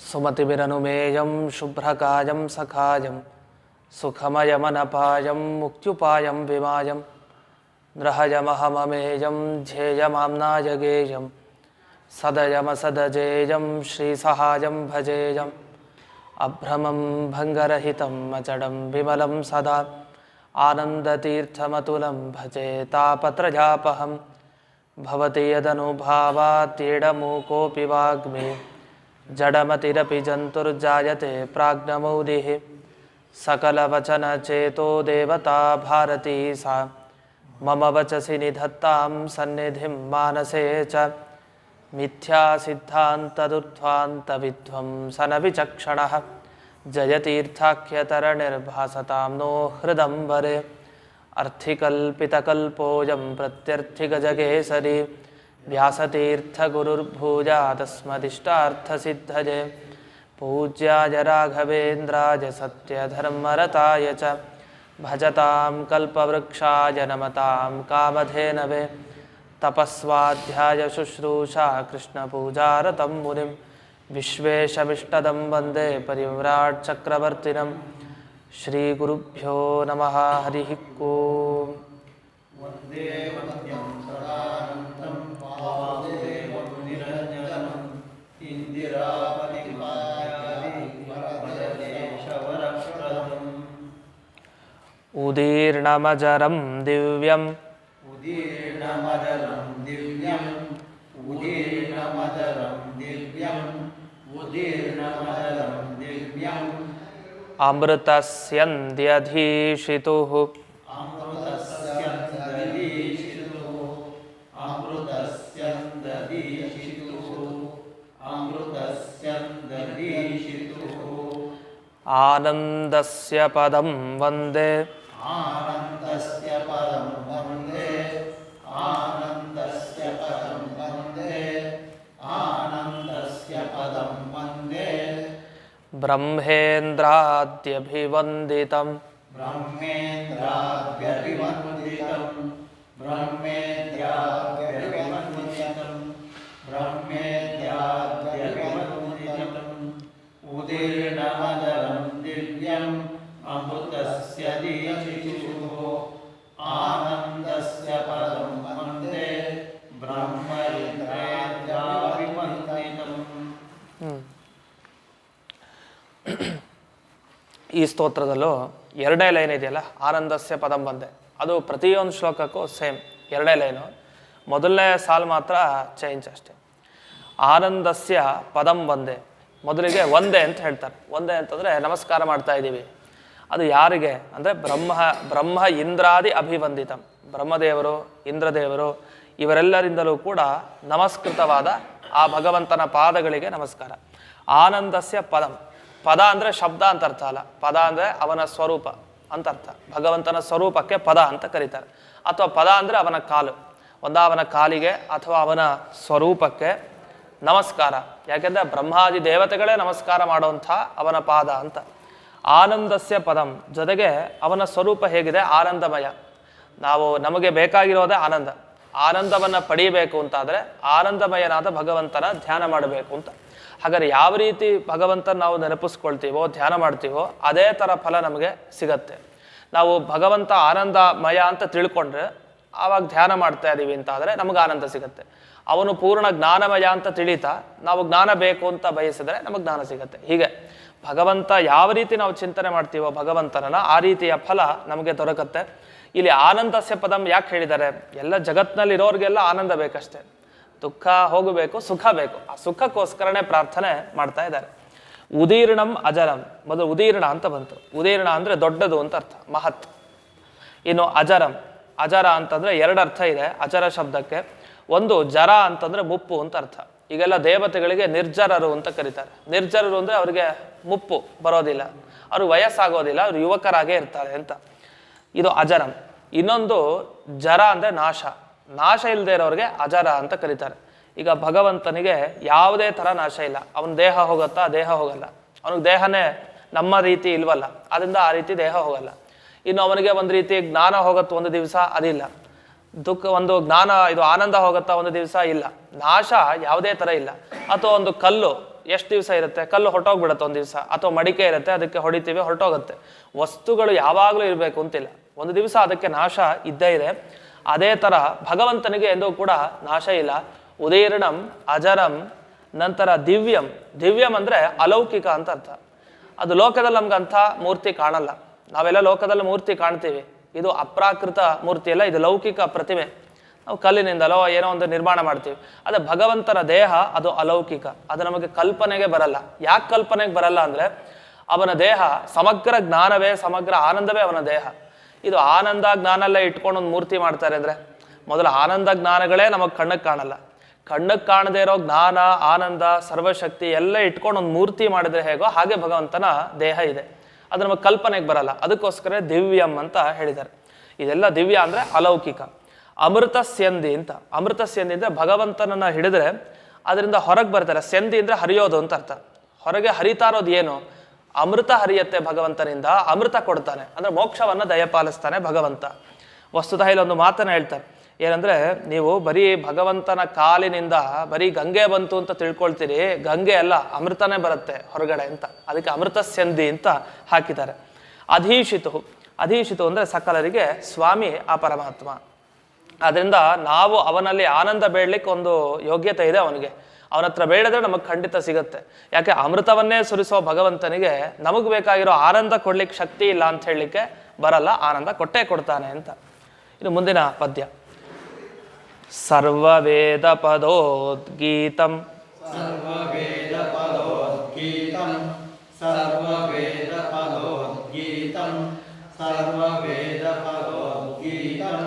ಸುಮತಿಭಿರನುಮೇಯಂ ಶುಭ್ರಕಾಯಂ ಸಖಾಯಂ ಸುಖಮಯಮನಪಾಯಂ ಮುಕ್ತ್ಯುಪಾಯಂ ವಿಮಾಯಂ ನೃಹಯಮಹಮಮೇಯಂ ಧ್ಯೇಯಮಾಮ್ನಾಯಗೇಯಂ ಸದಯಮಸದಜೇಯಂ ಶ್ರೀಸಹಾಯಂ ಭಜೇಯಂ ಅಭ್ರಮಂ ಭಂಗರಹಿತಂ ಅಚಡಂ ವಿಮಲಂ ಸದಾ ಆನಂದತೀರ್ಥಮತುಲಂ ಭಜೆ ತಾಪತ್ರಜಾಪಹಂ ಭವತಿ ಯದನುಭಾವಾತ್ಯೇಡಮೂಕೋಪಿ ವಾಗ್ಮಿ ಜಡಮತಿರಪಿ ಜಂತುರ್ಜಾಯತೆ ಪ್ರಾಜ್ಞಮೌಲಿಃ ಸಕಲವಚನಚೇತೋ ದೇವತಾ ಭಾರತೀ ಸಾ ಮಮ ವಚಸಿ ನಿಧತ್ತಾಂ ಸನ್ನಿಧಿಂ ಮಾನಸೇ ಚ ಮಿಥ್ಯಾಸಿದ್ಧಾಂತದುರ್ಧ್ವಾಂತವಿಧ್ವಂಸನ ವಿಚಕ್ಷಣಃ ಜಯತೀರ್ಥಾಖ್ಯತರಣಿರ್ಭಾಸತಾಂ ನೋ ಹೃದಂಬರೆ ಅರ್ಥಿಕಲ್ಪಿತಕಲ್ಪೋऽಯಂ ಪ್ರತ್ಯರ್ಥಿಗಜಕೇಸರಿ ವ್ಯಾಸತೀರ್ಥಗುರುರ್ಭೂಯಾದಸ್ಮದಿಷ್ಟಾರ್ಥಸಿದ್ಧಯೇ ಪೂಜ್ಯಾಯ ರಾಘವೇಂದ್ರಾಯ ಸತ್ಯಧರ್ಮರತಾಯ ಚ ಭಜತಾಂ ಕಲ್ಪವೃಕ್ಷಾಯ ನಮತಾಂ ಕಾಮಧೇನವೇ ತಪಸ್ವಾಧ್ಯಾಯ ಶುಶ್ರೂಷಾ ಕೃಷ್ಣಪೂಜಾರತಂ ಮುನಿಂ ವಿಶ್ವೇಶಮಿಷ್ಟದಂ ವಂದೇ ಪರಿವ್ರಾಟ್ ಚಕ್ರವರ್ತಿನಂ ಶ್ರೀಗುರುಭ್ಯೋ ನಮಃ ಹರಿ ಓಂ. ಉದೀರ್ಣಮಜರಂ ದಿವ್ಯಂ ಉದೀರ್ಣಮಜರಂ ದಿವ್ಯಂ ಉದೀರ್ಣಮಜರಂ ದಿವ್ಯಂ ಉದೀರ್ಣಮಜರಂ ದಿವ್ಯಂ ಅಮೃತಸ್ಯಂದ್ಯಧೀಷಿತುಃ ಅಮೃತಸ್ಯಂದಧೀಷಿತುಃ ಅಮೃತಸ್ಯಂದಧೀಷಿತುಃ ಅಮೃತಸ್ಯಂದಧೀಷಿತುಃ ಆನಂದಸ್ಯ ಪದಂ ವಂದೇ ಆನಂದಸ್ಯ ಪರಂ ವಂದೇ ಆನಂದಸ್ಯ ಪರಂ ವಂದೇ ಆನಂದಸ್ಯ ಪದಂ ವಂದೇ ಬ್ರಹ್ಮೇಂದ್ರಾದ್ಯಭಿವಂದಿತಂ ಬ್ರಹ್ಮೇಂದ್ರಾಭ್ಯಭಿವಂದಿತಂ ಬ್ರಹ್ಮೇಂದ್ರಾಭ್ಯಭಿವಂದಿತಂ ಬ್ರಹ್ಮೇಂದ್ರಾಭ್ಯಭಿವಂದಿತಂ ಉದೀರ್ಣಮಜರಂ ದಿವ್ಯಂ ಅಮೃತಸ್ಯ ದೀಕ್ಷಿತುಃ ಆನಂದಸ್ಯ ಪರಂ ವಂದೇ ಬ್ರಹ್ಮೇಂದ್ರಾಭ್ಯಭಿವಂದಿತಂ. ಈ ಸ್ತೋತ್ರದಲ್ಲೂ ಎರಡನೇ ಲೈನ್ ಇದೆಯಲ್ಲ, ಆನಂದಸ್ಯ ಪದಂ ಬಂದೆ, ಅದು ಪ್ರತಿಯೊಂದು ಶ್ಲೋಕಕ್ಕೂ ಸೇಮ್ ಎರಡನೇ ಲೈನು. ಮೊದಲನೇ ಸಾಲು ಮಾತ್ರ ಚೇಂಜ್ ಅಷ್ಟೆ. ಆನಂದಸ್ಯ ಪದಂ ಬಂದೆ, ಮೊದಲಿಗೆ ಒಂದೇ ಅಂತ ಹೇಳ್ತಾರೆ. ಒಂದೇ ಅಂತಂದರೆ ನಮಸ್ಕಾರ ಮಾಡ್ತಾ ಇದ್ದೀವಿ. ಅದು ಯಾರಿಗೆ ಅಂದರೆ ಬ್ರಹ್ಮ ಇಂದ್ರಾದಿ ಅಭಿವಂದಿತಂ, ಬ್ರಹ್ಮದೇವರು ಇಂದ್ರದೇವರು ಇವರೆಲ್ಲರಿಂದಲೂ ಕೂಡ ನಮಸ್ಕೃತವಾದ ಆ ಭಗವಂತನ ಪಾದಗಳಿಗೆ ನಮಸ್ಕಾರ. ಆನಂದಸ್ಯ ಪದಂ, ಪದ ಅಂದರೆ ಶಬ್ದ ಅಂತ ಅರ್ಥ ಅಲ್ಲ, ಪದ ಅಂದರೆ ಅವನ ಸ್ವರೂಪ ಅಂತ ಅರ್ಥ. ಭಗವಂತನ ಸ್ವರೂಪಕ್ಕೆ ಪದ ಅಂತ ಕರೀತಾರೆ. ಅಥವಾ ಪದ ಅಂದರೆ ಅವನ ಕಾಲು, ಅವನ ಕಾಲಿಗೆ ಅಥವಾ ಅವನ ಸ್ವರೂಪಕ್ಕೆ ನಮಸ್ಕಾರ. ಯಾಕೆಂದರೆ ಬ್ರಹ್ಮಾದಿ ದೇವತೆಗಳೇ ನಮಸ್ಕಾರ ಮಾಡುವಂಥ ಅವನ ಪಾದ ಅಂತ. ಆನಂದಸ್ಯ ಪದಂ, ಜೊತೆಗೆ ಅವನ ಸ್ವರೂಪ ಹೇಗಿದೆ? ಆನಂದಮಯ. ನಮಗೆ ಬೇಕಾಗಿರೋದೇ ಆನಂದ. ಆನಂದವನ್ನು ಪಡೀಬೇಕು ಅಂತಾದರೆ ಆನಂದಮಯನಾದ ಭಗವಂತನ ಧ್ಯಾನ ಮಾಡಬೇಕು ಅಂತ. ಹಾಗಾದರೆ ಯಾವ ರೀತಿ ಭಗವಂತನ ನಾವು ನೆನಪಿಸ್ಕೊಳ್ತೀವೋ, ಧ್ಯಾನ ಮಾಡ್ತೀವೋ, ಅದೇ ಥರ ಫಲ ನಮಗೆ ಸಿಗತ್ತೆ. ನಾವು ಭಗವಂತ ಆನಂದಮಯ ಅಂತ ತಿಳ್ಕೊಂಡ್ರೆ ಆವಾಗ ಧ್ಯಾನ ಮಾಡ್ತಾ ಇದ್ದೀವಿ ಅಂತಾದರೆ ನಮಗೆ ಆನಂದ ಸಿಗತ್ತೆ. ಅವನು ಪೂರ್ಣ ಜ್ಞಾನಮಯ ಅಂತ ತಿಳಿತಾ ನಾವು ಜ್ಞಾನ ಬೇಕು ಅಂತ ಬಯಸಿದರೆ ನಮಗೆ ಜ್ಞಾನ ಸಿಗತ್ತೆ. ಹೀಗೆ ಭಗವಂತ ಯಾವ ರೀತಿ ನಾವು ಚಿಂತನೆ ಮಾಡ್ತೀವೋ ಭಗವಂತನನ್ನ, ಆ ರೀತಿಯ ಫಲ ನಮಗೆ ದೊರಕತ್ತೆ. ಇಲ್ಲಿ ಆನಂದಸ್ಯ ಪದಂ ಯಾಕೆ ಹೇಳಿದ್ದಾರೆ? ಎಲ್ಲ ಜಗತ್ತಿನಲ್ಲಿರೋರಿಗೆಲ್ಲ ಆನಂದ ಬೇಕಷ್ಟೇ, ದುಃಖ ಹೋಗಬೇಕು, ಸುಖ ಬೇಕು. ಆ ಸುಖಕ್ಕೋಸ್ಕರನೇ ಪ್ರಾರ್ಥನೆ ಮಾಡ್ತಾ ಇದ್ದಾರೆ. ಉದೀರ್ಣಂ ಅಜರಂ, ಮೊದಲು ಉದೀರ್ಣ ಅಂತ ಬಂತು. ಉದೀರ್ಣ ಅಂದರೆ ದೊಡ್ಡದು ಅಂತ ಅರ್ಥ, ಮಹತ್. ಇನ್ನು ಅಜರಂ, ಅಜರ ಅಂತಂದರೆ ಎರಡು ಅರ್ಥ ಇದೆ ಅಜರ ಶಬ್ದಕ್ಕೆ. ಒಂದು ಜರ ಅಂತಂದರೆ ಮುಪ್ಪು ಅಂತ ಅರ್ಥ. ಈಗೆಲ್ಲ ದೇವತೆಗಳಿಗೆ ನಿರ್ಜರರು ಅಂತ ಕರೀತಾರೆ. ನಿರ್ಜರರು ಅಂದರೆ ಅವರಿಗೆ ಮುಪ್ಪು ಬರೋದಿಲ್ಲ, ಅವರು ವಯಸ್ಸಾಗೋದಿಲ್ಲ, ಅವರು ಯುವಕರಾಗೇ ಇರ್ತಾರೆ ಅಂತ. ಇದು ಅಜರಂ. ಇನ್ನೊಂದು ಜರ ಅಂದರೆ ನಾಶ, ನಾಶ ಇಲ್ಲದೆ ಇರೋರಿಗೆ ಅಜರ ಅಂತ ಕರೀತಾರೆ. ಈಗ ಭಗವಂತನಿಗೆ ಯಾವುದೇ ಥರ ನಾಶ ಇಲ್ಲ. ಅವನ ದೇಹ ಹೋಗುತ್ತಾ? ದೇಹ ಹೋಗಲ್ಲ. ಅವನಿಗೆ ದೇಹನೇ ನಮ್ಮ ರೀತಿ ಇಲ್ವಲ್ಲ, ಅದರಿಂದ ಆ ರೀತಿ ದೇಹ ಹೋಗಲ್ಲ. ಇನ್ನು ಅವನಿಗೆ ಒಂದು ರೀತಿ ಜ್ಞಾನ ಹೋಗುತ್ತೆ ಒಂದು ದಿವಸ, ಅದಿಲ್ಲ. ದುಃಖ ಒಂದು ಜ್ಞಾನ ಇದು ಆನಂದ ಹೋಗುತ್ತಾ ಒಂದು ದಿವಸ, ಇಲ್ಲ. ನಾಶ ಯಾವುದೇ ಥರ ಇಲ್ಲ. ಅಥವಾ ಒಂದು ಕಲ್ಲು ಎಷ್ಟು ದಿವಸ ಇರುತ್ತೆ? ಕಲ್ಲು ಹೊರಟೋಗ್ಬಿಡುತ್ತೆ ಒಂದು ದಿವಸ, ಅಥವಾ ಮಡಿಕೆ ಇರುತ್ತೆ ಅದಕ್ಕೆ ಹೊಡಿತೀವಿ ಹೊರಟೋಗುತ್ತೆ. ವಸ್ತುಗಳು ಯಾವಾಗಲೂ ಇರಬೇಕು ಅಂತಿಲ್ಲ, ಒಂದು ದಿವಸ ಅದಕ್ಕೆ ನಾಶ ಇದ್ದೇ ಇದೆ. ಅದೇ ಥರ ಭಗವಂತನಿಗೆ ಎಂದೂ ಕೂಡ ನಾಶ ಇಲ್ಲ. ಉದೀರ್ಣಂ ಅಜರಂ, ನಂತರ ದಿವ್ಯಂ. ದಿವ್ಯಂ ಅಂದರೆ ಅಲೌಕಿಕ ಅಂತ ಅರ್ಥ. ಅದು ಲೋಕದಲ್ಲಿ ನಮ್ಗೆ ಅಂಥ ಮೂರ್ತಿ ಕಾಣಲ್ಲ. ನಾವೆಲ್ಲ ಲೋಕದಲ್ಲಿ ಮೂರ್ತಿ ಕಾಣ್ತೀವಿ, ಇದು ಅಪ್ರಾಕೃತ ಮೂರ್ತಿ ಅಲ್ಲ, ಇದು ಲೌಕಿಕ ಪ್ರತಿಮೆ. ನಾವು ಕಲ್ಲಿನಿಂದಲೋ ಏನೋ ಒಂದು ನಿರ್ಮಾಣ ಮಾಡ್ತೀವಿ. ಅದೇ ಭಗವಂತನ ದೇಹ ಅದು ಅಲೌಕಿಕ, ಅದು ನಮಗೆ ಕಲ್ಪನೆಗೆ ಬರಲ್ಲ. ಯಾಕೆ ಕಲ್ಪನೆಗೆ ಬರಲ್ಲ ಅಂದರೆ ಅವನ ದೇಹ ಸಮಗ್ರ ಜ್ಞಾನವೇ, ಸಮಗ್ರ ಆನಂದವೇ ಅವನ ದೇಹ. ಇದು ಆನಂದ ಜ್ಞಾನ ಎಲ್ಲ ಇಟ್ಕೊಂಡು ಒಂದು ಮೂರ್ತಿ ಮಾಡ್ತಾರೆ ಅಂದರೆ, ಮೊದಲು ಆನಂದ ಜ್ಞಾನಗಳೇ ನಮಗೆ ಕಣ್ಣಕ್ಕೆ ಕಾಣಲ್ಲ. ಕಣ್ಣಕ್ಕೆ ಕಾಣದೇ ಇರೋ ಜ್ಞಾನ, ಆನಂದ, ಸರ್ವಶಕ್ತಿ ಎಲ್ಲ ಇಟ್ಕೊಂಡು ಒಂದು ಮೂರ್ತಿ ಮಾಡಿದ್ರೆ ಹೇಗೋ ಹಾಗೆ ಭಗವಂತನ ದೇಹ ಇದೆ, ಅದು ನಮಗೆ ಕಲ್ಪನೆಗೆ ಬರಲ್ಲ. ಅದಕ್ಕೋಸ್ಕರ ದಿವ್ಯಂ ಅಂತ ಹೇಳಿದ್ದಾರೆ. ಇದೆಲ್ಲ ದಿವ್ಯ ಅಂದರೆ ಅಲೌಕಿಕ. ಅಮೃತ ಸ್ಯಂದಿ ಅಂತ. ಅಮೃತ ಸ್ಯಂದಿ ಅಂದರೆ ಭಗವಂತನನ್ನ ಹಿಡಿದ್ರೆ ಅದರಿಂದ ಹೊರಗೆ ಬರ್ತಾರೆ. ಸ್ಯಂದಿ ಅಂದರೆ ಹರಿಯೋದು ಅಂತ ಅರ್ಥ. ಹೊರಗೆ ಹರಿತಾ ಇರೋದು ಏನು? ಅಮೃತ ಹರಿಯತ್ತೆ ಭಗವಂತನಿಂದ, ಅಮೃತ ಕೊಡ್ತಾನೆ ಅಂದರೆ ಮೋಕ್ಷವನ್ನು ದಯಪಾಲಿಸ್ತಾನೆ ಭಗವಂತ. ವಸ್ತುತಃ ಇಲ್ಲೊಂದು ಮಾತನ್ನು ಹೇಳ್ತಾರೆ, ಏನಂದರೆ ನೀವು ಬರೀ ಭಗವಂತನ ಕಾಲಿನಿಂದ ಬರೀ ಗಂಗೆ ಬಂತು ಅಂತ ತಿಳ್ಕೊಳ್ತೀರಿ, ಗಂಗೆ ಅಲ್ಲ, ಅಮೃತನೇ ಬರುತ್ತೆ ಹೊರಗಡೆ ಅಂತ. ಅದಕ್ಕೆ ಅಮೃತ ಸ್ಯಂದಿ ಅಂತ ಹಾಕಿದ್ದಾರೆ. ಅಧೀಶಿತು. ಅಧೀಶಿತು ಅಂದರೆ ಸಕಲರಿಗೆ ಸ್ವಾಮಿ ಆ ಪರಮಾತ್ಮ. ಅದರಿಂದ ನಾವು ಅವನಲ್ಲಿ ಆನಂದ ಬೇಡಲಿಕ್ಕೆ ಒಂದು ಯೋಗ್ಯತೆ ಇದೆ ಅವನಿಗೆ. ಅವನ ಹತ್ರ ಬೇಡಿದ್ರೆ ನಮಗೆ ಖಂಡಿತ ಸಿಗುತ್ತೆ. ಯಾಕೆ? ಅಮೃತವನ್ನೇ ಸುರಿಸೋ ಭಗವಂತನಿಗೆ ನಮಗೆ ಬೇಕಾಗಿರೋ ಆನಂದ ಕೊಡ್ಲಿಕ್ಕೆ ಶಕ್ತಿ ಇಲ್ಲ ಅಂತ ಹೇಳಲಿಕ್ಕೆ ಬರಲ್ಲ, ಆನಂದ ಕೊಟ್ಟೇ ಕೊಡ್ತಾನೆ ಅಂತ. ಇನ್ನು ಮುಂದಿನ ಪದ್ಯ. ಸರ್ವವೇದ ಪದೋದ್ಗೀತಂ ಸರ್ವವೇದ ಪದೋದ್ಗೀತಂ ಸರ್ವವೇದ ಪದೋದ್ಗೀತಂ ಸರ್ವವೇದ ಪದೋದ್ಗೀತಂ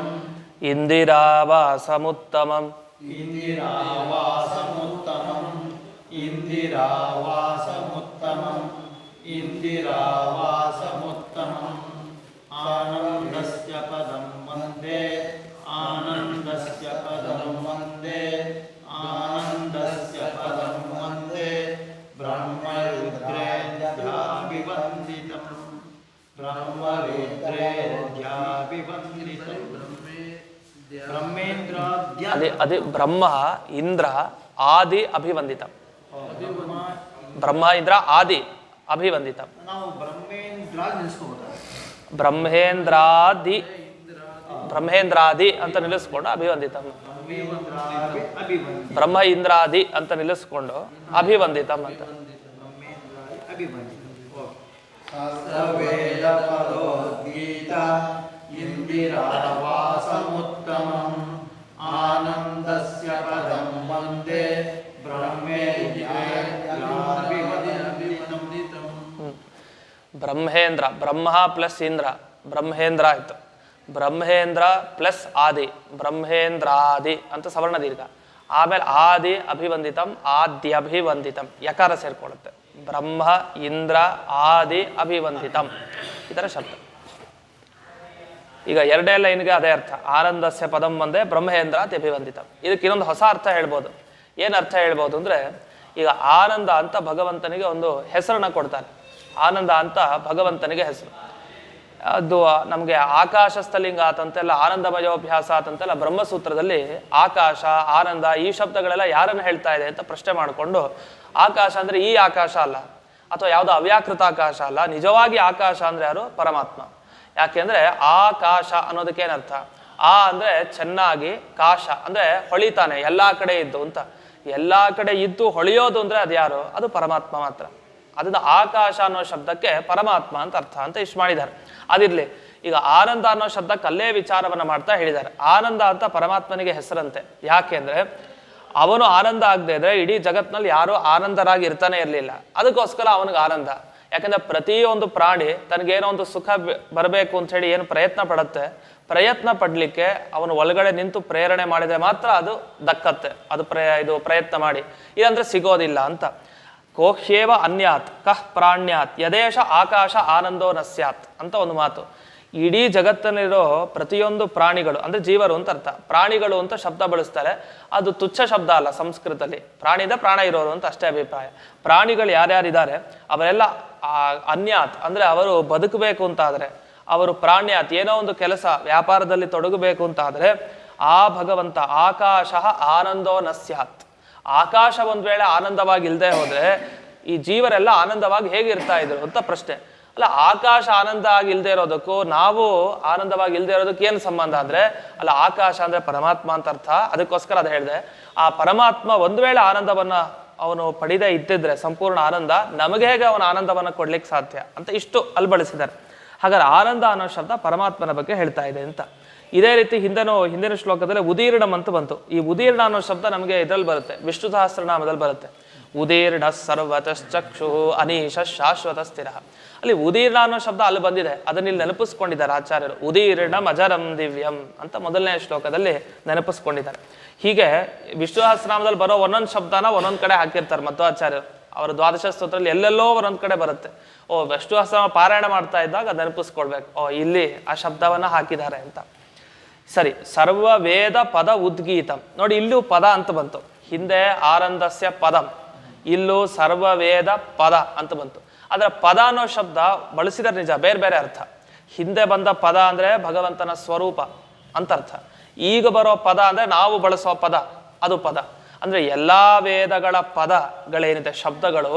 ಇಂದಿರಾವಾಸಮುತ್ತಮಂ ಇಂದಿರಾವಾಸಮುತ್ತಮಂ ಇಂದಿರಾವಾಸಮುತ್ತಮಂ ಇಂದಿರಾವಾಸಮುತ್ತಮಂ ಆನಂದಸ್ಯ ಪದಂ ವಂದೇ ಆನಂದಸ್ಯ ಪದಂ ವಂದೇ ಆನಂದಸ್ಯ ಪದಂ ವಂದೇ ಬ್ರಹ್ಮರುದ್ರೇಂದ್ರಾಭಿವಂದಿತಂ ಬ್ರಹ್ಮರುದ್ರೇಂದ್ರಾಭಿವಂದಿತಂ ಬ್ರಹ್ಮೇಂದ್ರಾದ್ಯ ಅದೇ ಬ್ರಹ್ಮ ಇಂದ್ರ ಆದಿ ಅಭಿವಂದಿತ. ಬ್ರಹ್ಮ ಇಂದ್ರ ಆದಿ ಅಭಿವಂದಿತ. ನಾವು ಬ್ರಹ್ಮೇಂದ್ರ ನಿಲ್ಲಿಸ್ಕೋಬೋದಾ? ಬ್ರಹ್ಮೇಂದ್ರಾದಿ, ಬ್ರಹ್ಮೇಂದ್ರಾದಿ ಅಂತ ನಿಲ್ಲಿಸ್ಕೊಂಡು ಅಭಿವಂದಿತ. ಬ್ರಹ್ಮ ಇಂದ್ರಾದಿ ಅಂತ ನಿಲ್ಲಿಸ್ಕೊಂಡು ಅಭಿವಂದಿತಂ ಅಂತ. ಸರ್ವವೇದ ಪದೋದ್ಗೀತ ಇಂದಿರಾವಾಸಮುತ್ತಮಂ ಆನಂದಸ್ಯ ಪದಂ ವಂದೇ ಬ್ರಹ್ಮೇಂದ್ರಾಭಿವಂದಿತಂ. ಬ್ರಹ್ಮೇಂದ್ರ, ಬ್ರಹ್ಮ ಪ್ಲಸ್ ಇಂದ್ರ, ಬ್ರಹ್ಮೇಂದ್ರ ಆಯ್ತು. ಬ್ರಹ್ಮೇಂದ್ರ ಪ್ಲಸ್ ಆದಿ, ಬ್ರಹ್ಮೇಂದ್ರಾದಿ ಅಂತ ಸವರ್ಣ ದೀರ್ಘ. ಆಮೇಲೆ ಆದಿ ಅಭಿವಂದಿತಂ, ಆದ್ಯಭಿವಂದಿತಂ, ಯಕಾರ ಸೇರ್ಕೊಳ್ಳುತ್ತೆ. ಬ್ರಹ್ಮ ಇಂದ್ರ ಆದಿ ಅಭಿವಂದಿತಂ, ಈ ಥರ ಶಬ್ದ. ಈಗ ಎರಡೇ ಲೈನ್ಗೆ ಅದೇ ಅರ್ಥ. ಆನಂದಸ್ಯ ಪದಂ ಒಂದೇ, ಬ್ರಹ್ಮೇಂದ್ರ ಅಭಿವಂದಿತಂ. ಇದಕ್ಕೆ ಇನ್ನೊಂದು ಹೊಸ ಅರ್ಥ ಹೇಳ್ಬೋದು. ಏನು ಅರ್ಥ ಹೇಳ್ಬೋದು ಅಂದರೆ, ಈಗ ಆನಂದ ಅಂತ ಭಗವಂತನಿಗೆ ಒಂದು ಹೆಸರನ್ನ ಕೊಡ್ತಾರೆ. ಆನಂದ ಅಂತ ಭಗವಂತನಿಗೆ ಹೆಸರು. ಅದು ನಮಗೆ ಆಕಾಶ ಸ್ಥಲಿಂಗ ಆತಂತೆಲ್ಲ, ಆನಂದಮಯೋಭ್ಯಾಸ ಆತಂತೆಲ್ಲ ಬ್ರಹ್ಮಸೂತ್ರದಲ್ಲಿ ಆಕಾಶ, ಆನಂದ ಈ ಶಬ್ದಗಳೆಲ್ಲ ಯಾರನ್ನು ಹೇಳ್ತಾ ಇದೆ ಅಂತ ಪ್ರಶ್ನೆ ಮಾಡಿಕೊಂಡು, ಆಕಾಶ ಅಂದರೆ ಈ ಆಕಾಶ ಅಲ್ಲ, ಅಥವಾ ಯಾವುದೋ ಅವ್ಯಾಕೃತ ಆಕಾಶ ಅಲ್ಲ, ನಿಜವಾಗಿ ಆಕಾಶ ಅಂದರೆ ಯಾರು? ಪರಮಾತ್ಮ. ಯಾಕೆಂದರೆ ಆಕಾಶ ಅನ್ನೋದಕ್ಕೆ ಏನರ್ಥ? ಆ ಅಂದರೆ ಚೆನ್ನಾಗಿ, ಕಾಶ ಅಂದರೆ ಹೊಳಿತಾನೆ, ಎಲ್ಲ ಕಡೆ ಇದ್ದು ಅಂತ. ಎಲ್ಲ ಕಡೆ ಇದ್ದು ಹೊಳೆಯೋದು ಅಂದರೆ ಅದು ಯಾರು? ಅದು ಪರಮಾತ್ಮ ಮಾತ್ರ. ಅದರಿಂದ ಆಕಾಶ ಅನ್ನೋ ಶಬ್ದಕ್ಕೆ ಪರಮಾತ್ಮ ಅಂತ ಅರ್ಥ ಅಂತ ಇಷ್ಟು ಮಾಡಿದ್ದಾರೆ. ಅದಿರಲಿ, ಈಗ ಆನಂದ ಅನ್ನೋ ಶಬ್ದಕ್ಕೆ ಅಲ್ಲೇ ವಿಚಾರವನ್ನು ಮಾಡ್ತಾ ಹೇಳಿದ್ದಾರೆ. ಆನಂದ ಅಂತ ಪರಮಾತ್ಮನಿಗೆ ಹೆಸರಂತೆ. ಯಾಕೆಂದರೆ ಅವನು ಆನಂದ ಆಗದೆ ಇದ್ರೆ ಇಡೀ ಜಗತ್ನಲ್ಲಿ ಯಾರೂ ಆನಂದರಾಗಿ ಇರ್ತಾನೆ ಇರಲಿಲ್ಲ. ಅದಕ್ಕೋಸ್ಕರ ಅವನಿಗೆ ಆನಂದ. ಯಾಕಂದರೆ ಪ್ರತಿಯೊಂದು ಪ್ರಾಣಿ ತನಗೇನೋ ಒಂದು ಸುಖ ಬರಬೇಕು ಅಂತ ಹೇಳಿ ಏನು ಪ್ರಯತ್ನ ಪಡುತ್ತೆ, ಪ್ರಯತ್ನ ಪಡಲಿಕ್ಕೆ ಅವನು ಒಳಗಡೆ ನಿಂತು ಪ್ರೇರಣೆ ಮಾಡಿದರೆ ಮಾತ್ರ ಅದು ದಕ್ಕತ್ತೆ. ಅದು ಇದು ಪ್ರಯತ್ನ ಮಾಡಿ, ಇದಂದರೆ ಸಿಗೋದಿಲ್ಲ ಅಂತ. ಕೋಹ್ಯೇವ ಅನ್ಯಾತ್ ಕಃ ಪ್ರಾಣ್ಯಾತ್ ಯದೇಶ ಆಕಾಶ ಆನಂದೋ ನ ಸ್ಯಾತ್ ಅಂತ ಒಂದು ಮಾತು. ಇಡೀ ಜಗತ್ತಿನಲ್ಲಿರೋ ಪ್ರತಿಯೊಂದು ಪ್ರಾಣಿಗಳು ಅಂದರೆ ಜೀವರು ಅಂತ ಅರ್ಥ. ಪ್ರಾಣಿಗಳು ಅಂತ ಶಬ್ದ ಬಳಸ್ತಾರೆ, ಅದು ತುಚ್ಛ ಶಬ್ದ ಅಲ್ಲ ಸಂಸ್ಕೃತದಲ್ಲಿ. ಪ್ರಾಣಿಯಿಂದ ಪ್ರಾಣ ಇರೋರು ಅಂತ ಅಷ್ಟೇ ಅಭಿಪ್ರಾಯ. ಪ್ರಾಣಿಗಳು ಯಾರ್ಯಾರಿದ್ದಾರೆ ಅವರೆಲ್ಲ ಅನ್ಯಾತ್ ಅಂದರೆ ಅವರು ಬದುಕಬೇಕು ಅಂತಾದರೆ, ಅವರು ಪ್ರಾಣ್ಯಾತ್ ಏನೋ ಒಂದು ಕೆಲಸ ವ್ಯಾಪಾರದಲ್ಲಿ ತೊಡಗಬೇಕು ಅಂತಾದರೆ, ಆ ಭಗವಂತ ಆಕಾಶ ಆನಂದೋ ನ ಸ್ಯಾತ್, ಆಕಾಶ ಒಂದ್ ವೇಳೆ ಆನಂದವಾಗಿ ಇಲ್ಲದೆ ಹೋದ್ರೆ ಈ ಜೀವರೆಲ್ಲ ಆನಂದವಾಗಿ ಹೇಗಿರ್ತಾ ಇದ್ರು ಅಂತ ಪ್ರಶ್ನೆ. ಅಲ್ಲ, ಆಕಾಶ ಆನಂದ ಆಗಿ ಇಲ್ಲದೆ ಇರೋದಕ್ಕೂ ನಾವು ಆನಂದವಾಗಿ ಇಲ್ಲದೆ ಇರೋದಕ್ಕೆ ಏನು ಸಂಬಂಧ ಅಂದ್ರೆ, ಅಲ್ಲ ಆಕಾಶ ಅಂದ್ರೆ ಪರಮಾತ್ಮ ಅಂತ ಅರ್ಥ. ಅದಕ್ಕೋಸ್ಕರ ಅದು ಹೇಳಿದೆ, ಆ ಪರಮಾತ್ಮ ಒಂದ್ ವೇಳೆ ಆನಂದವನ್ನ ಅವನು ಪಡೆದೇ ಇದ್ದಿದ್ರೆ, ಸಂಪೂರ್ಣ ಆನಂದ, ನಮಗೆ ಹೇಗೆ ಅವನ ಆನಂದವನ್ನ ಕೊಡ್ಲಿಕ್ಕೆ ಸಾಧ್ಯ ಅಂತ ಇಷ್ಟು ಅಲ್ಲಿ ಬಳಸಿದ್ದಾರೆ. ಹಾಗಾದ್ರೆ ಆನಂದ ಅನ್ನೋ ಶಬ್ದ ಪರಮಾತ್ಮನ ಬಗ್ಗೆ ಹೇಳ್ತಾ ಇದೆ ಅಂತ. ಇದೇ ರೀತಿ ಹಿಂದಿನ ಶ್ಲೋಕದಲ್ಲಿ ಉದೀರ್ಣಂ ಅಂತ ಬಂತು. ಈ ಉದೀರ್ಣ ಅನ್ನೋ ಶಬ್ದ ನಮಗೆ ಇದರಲ್ಲಿ ಬರುತ್ತೆ, ವಿಷ್ಣು ಸಹಸ್ರನಾಮದಲ್ಲಿ ಬರುತ್ತೆ. ಉದೀರ್ಣ ಸರ್ವತಶ್ಚಕ್ಷು ಅನೀಶ ಶಾಶ್ವತ ಸ್ಥಿರ. ಅಲ್ಲಿ ಉದೀರ್ಣ ಅನ್ನೋ ಶಬ್ದ ಅಲ್ಲಿ ಬಂದಿದೆ, ಅದನ್ನ ಇಲ್ಲಿ ನೆನಪಿಸ್ಕೊಂಡಿದ್ದಾರೆ ಆಚಾರ್ಯರು. ಉದೀರ್ಣ ಅಜರಂ ದಿವ್ಯಂ ಅಂತ ಮೊದಲನೇ ಶ್ಲೋಕದಲ್ಲಿ ನೆನಪಿಸ್ಕೊಂಡಿದ್ದಾರೆ. ಹೀಗೆ ವಿಷ್ಣು ಸಹಸ್ರನಾಮದಲ್ಲಿ ಬರೋ ಒಂದೊಂದು ಶಬ್ದನ ಒಂದೊಂದು ಕಡೆ ಹಾಕಿರ್ತಾರೆ ಮಧ್ವಾಚಾರ್ಯರು. ಅವರ ದ್ವಾದಶ ಸ್ತೋತ್ರದಲ್ಲಿ ಎಲ್ಲೆಲ್ಲೋ ಒಂದೊಂದು ಕಡೆ ಬರುತ್ತೆ. ವಿಷ್ಣು ಸಹಸ್ರನಾಮ ಪಾರಾಯಣ ಮಾಡ್ತಾ ಇದ್ದಾಗ ನೆನಪಿಸ್ಕೊಳ್ಬೇಕು, ಇಲ್ಲಿ ಆ ಶಬ್ದವನ್ನ ಹಾಕಿದ್ದಾರೆ ಅಂತ. ಸರಿ, ಸರ್ವ ವೇದ ಪದ ಉದ್ಗೀತಂ. ನೋಡಿ, ಇಲ್ಲೂ ಪದ ಅಂತ ಬಂತು. ಹಿಂದೆ ಆನಂದಸ್ಯ ಪದಂ, ಇಲ್ಲೂ ಸರ್ವ ವೇದ ಪದ ಅಂತ ಬಂತು. ಆದ್ರೆ ಪದ ಅನ್ನೋ ಶಬ್ದ ಬಳಸಿದರೆ ನಿಜ, ಬೇರೆ ಬೇರೆ ಅರ್ಥ. ಹಿಂದೆ ಬಂದ ಪದ ಅಂದ್ರೆ ಭಗವಂತನ ಸ್ವರೂಪ ಅಂತ ಅರ್ಥ. ಈಗ ಬರೋ ಪದ ಅಂದ್ರೆ ನಾವು ಬಳಸೋ ಪದ, ಅದು ಪದ. ಅಂದ್ರೆ ಎಲ್ಲಾ ವೇದಗಳ ಪದಗಳೇನಿದೆ, ಶಬ್ದಗಳು,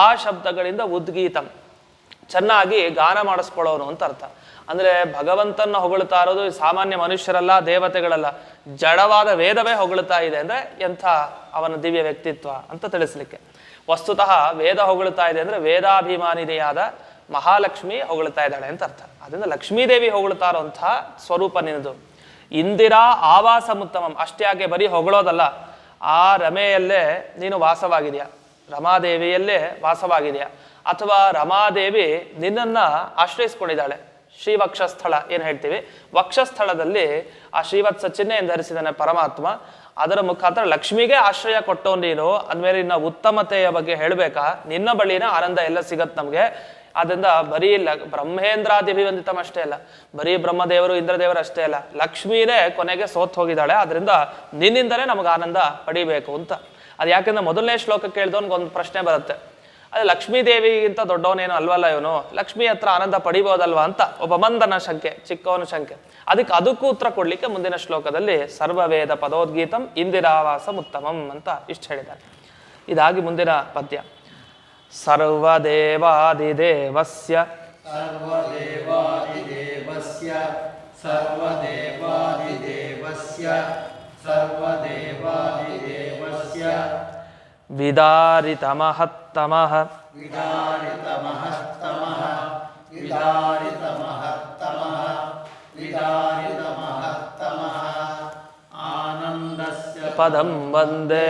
ಆ ಶಬ್ದಗಳಿಂದ ಉದ್ಗೀತಂ, ಚೆನ್ನಾಗಿ ಗಾನ ಮಾಡಿಸ್ಕೊಳ್ಳೋನು ಅಂತ ಅರ್ಥ. ಅಂದ್ರೆ ಭಗವಂತನ ಹೊಗಳ್ತಾ ಇರೋದು ಸಾಮಾನ್ಯ ಮನುಷ್ಯರಲ್ಲ, ದೇವತೆಗಳಲ್ಲ, ಜಡವಾದ ವೇದವೇ ಹೊಗಳ್ತಾ ಇದೆ. ಅಂದ್ರೆ ಎಂಥ ಅವನ ದಿವ್ಯ ವ್ಯಕ್ತಿತ್ವ ಅಂತ ತಿಳಿಸ್ಲಿಕ್ಕೆ. ವಸ್ತುತಃ ವೇದ ಹೊಗಳ್ತಾ ಇದೆ ಅಂದ್ರೆ ವೇದಾಭಿಮಾನಿನಿಯಾದ ಮಹಾಲಕ್ಷ್ಮಿ ಹೊಗಳ್ತಾ ಇದ್ದಾಳೆ ಅಂತ ಅರ್ಥ. ಅದರಿಂದ ಲಕ್ಷ್ಮೀದೇವಿ ಹೊಗಳ್ತಾ ಇರೋಂತಹ ಸ್ವರೂಪ ನಿನ್ನದು. ಇಂದಿರಾ ಆವಾಸ ಉತ್ತಮಂ. ಅಷ್ಟೇ ಯಾಕೆ ಬರೀ ಹೊಗಳೋದಲ್ಲ, ಆ ರಮೆಯಲ್ಲೇ ನೀನು ವಾಸವಾಗಿದೆಯಾ, ರಮಾದೇವಿಯಲ್ಲೇ ವಾಸವಾಗಿದೆಯಾ, ಅಥವಾ ರಮಾದೇವಿ ನಿನ್ನನ್ನ ಆಶ್ರಯಿಸ್ಕೊಂಡಿದ್ದಾಳೆ. ಶ್ರೀವಕ್ಷಸ್ಥಳ ಏನು ಹೇಳ್ತೀವಿ, ವಕ್ಷಸ್ಥಳದಲ್ಲಿ ಆ ಶ್ರೀವತ್ಸ ಚಿಹ್ನೆಯನ್ನು ಧರಿಸಿದಾನೆ ಪರಮಾತ್ಮ. ಅದರ ಮುಖಾಂತರ ಲಕ್ಷ್ಮಿಗೆ ಆಶ್ರಯ ಕೊಟ್ಟವ್ ನೀನು. ಅಂದಮೇಲೆ ಇನ್ನ ಉತ್ತಮತೆಯ ಬಗ್ಗೆ ಹೇಳ್ಬೇಕಾ, ನಿನ್ನ ಬಳಿನ ಆನಂದ ಎಲ್ಲ ಸಿಗತ್ ನಮ್ಗೆ. ಆದ್ರಿಂದ ಬರೀ ಬ್ರಹ್ಮೇಂದ್ರಾದಿಭಿವಂದಿತಂ ಅಷ್ಟೇ ಅಲ್ಲ, ಬರೀ ಬ್ರಹ್ಮದೇವರು ಇಂದ್ರದೇವರು ಅಷ್ಟೇ ಅಲ್ಲ, ಲಕ್ಷ್ಮೀನೇ ಕೊನೆಗೆ ಸೋತ್ ಹೋಗಿದ್ದಾಳೆ. ಆದ್ರಿಂದ ನಿನ್ನಿಂದಲೇ ನಮ್ಗೆ ಆನಂದ ಪಡಿಬೇಕು ಅಂತ. ಅದು ಯಾಕೆಂದ್ರೆ ಮೊದಲನೇ ಶ್ಲೋಕ ಕೇಳಿದವನ್ಗೆ ಒಂದು ಪ್ರಶ್ನೆ ಬರುತ್ತೆ, ಅದೇ ಲಕ್ಷ್ಮೀ ದೇವಿಗಿಂತ ದೊಡ್ಡವನೇನು ಅಲ್ವಲ್ಲ ಇವನು, ಲಕ್ಷ್ಮಿ ಹತ್ರ ಆನಂದ ಪಡಿಬೋದಲ್ವಾ ಅಂತ ಒಬ್ಬ ಮಂದನ ಶಂಕೆ, ಚಿಕ್ಕವನ ಶಂಕೆ. ಅದಕ್ಕೂ ಉತ್ತರ ಕೊಡ್ಲಿಕ್ಕೆ ಮುಂದಿನ ಶ್ಲೋಕದಲ್ಲಿ ಸರ್ವವೇದ ಪದೋದ್ಗೀತಂ ಇಂದಿರಾವಾಸ ಉತ್ತಮಂ ಅಂತ ಇಷ್ಟು ಹೇಳಿದ್ದಾರೆ. ಇದಾಗಿ ಮುಂದಿನ ಪದ್ಯ. ಸರ್ವದೇವಾದಿದೇವಸ್ಯ ಸರ್ವದೇವಾದಿದೇವಸ್ಯ ಸರ್ವದೇವಾದಿದೇವಸ್ಯ ಸರ್ವದೇವಾದಿದೇವಸ್ಯ ವಿದಾರಿತಮಹತ್ತಮಃ ವಿದಾರಿತಮಹತ್ತಮಃ ವಿದಾರಿತಮಹತ್ತಮಃ ವಿದಾರಿತಮಹತ್ತಮಃ ಆನಂದಸ್ಯ ಪದಂ ವಂದೇ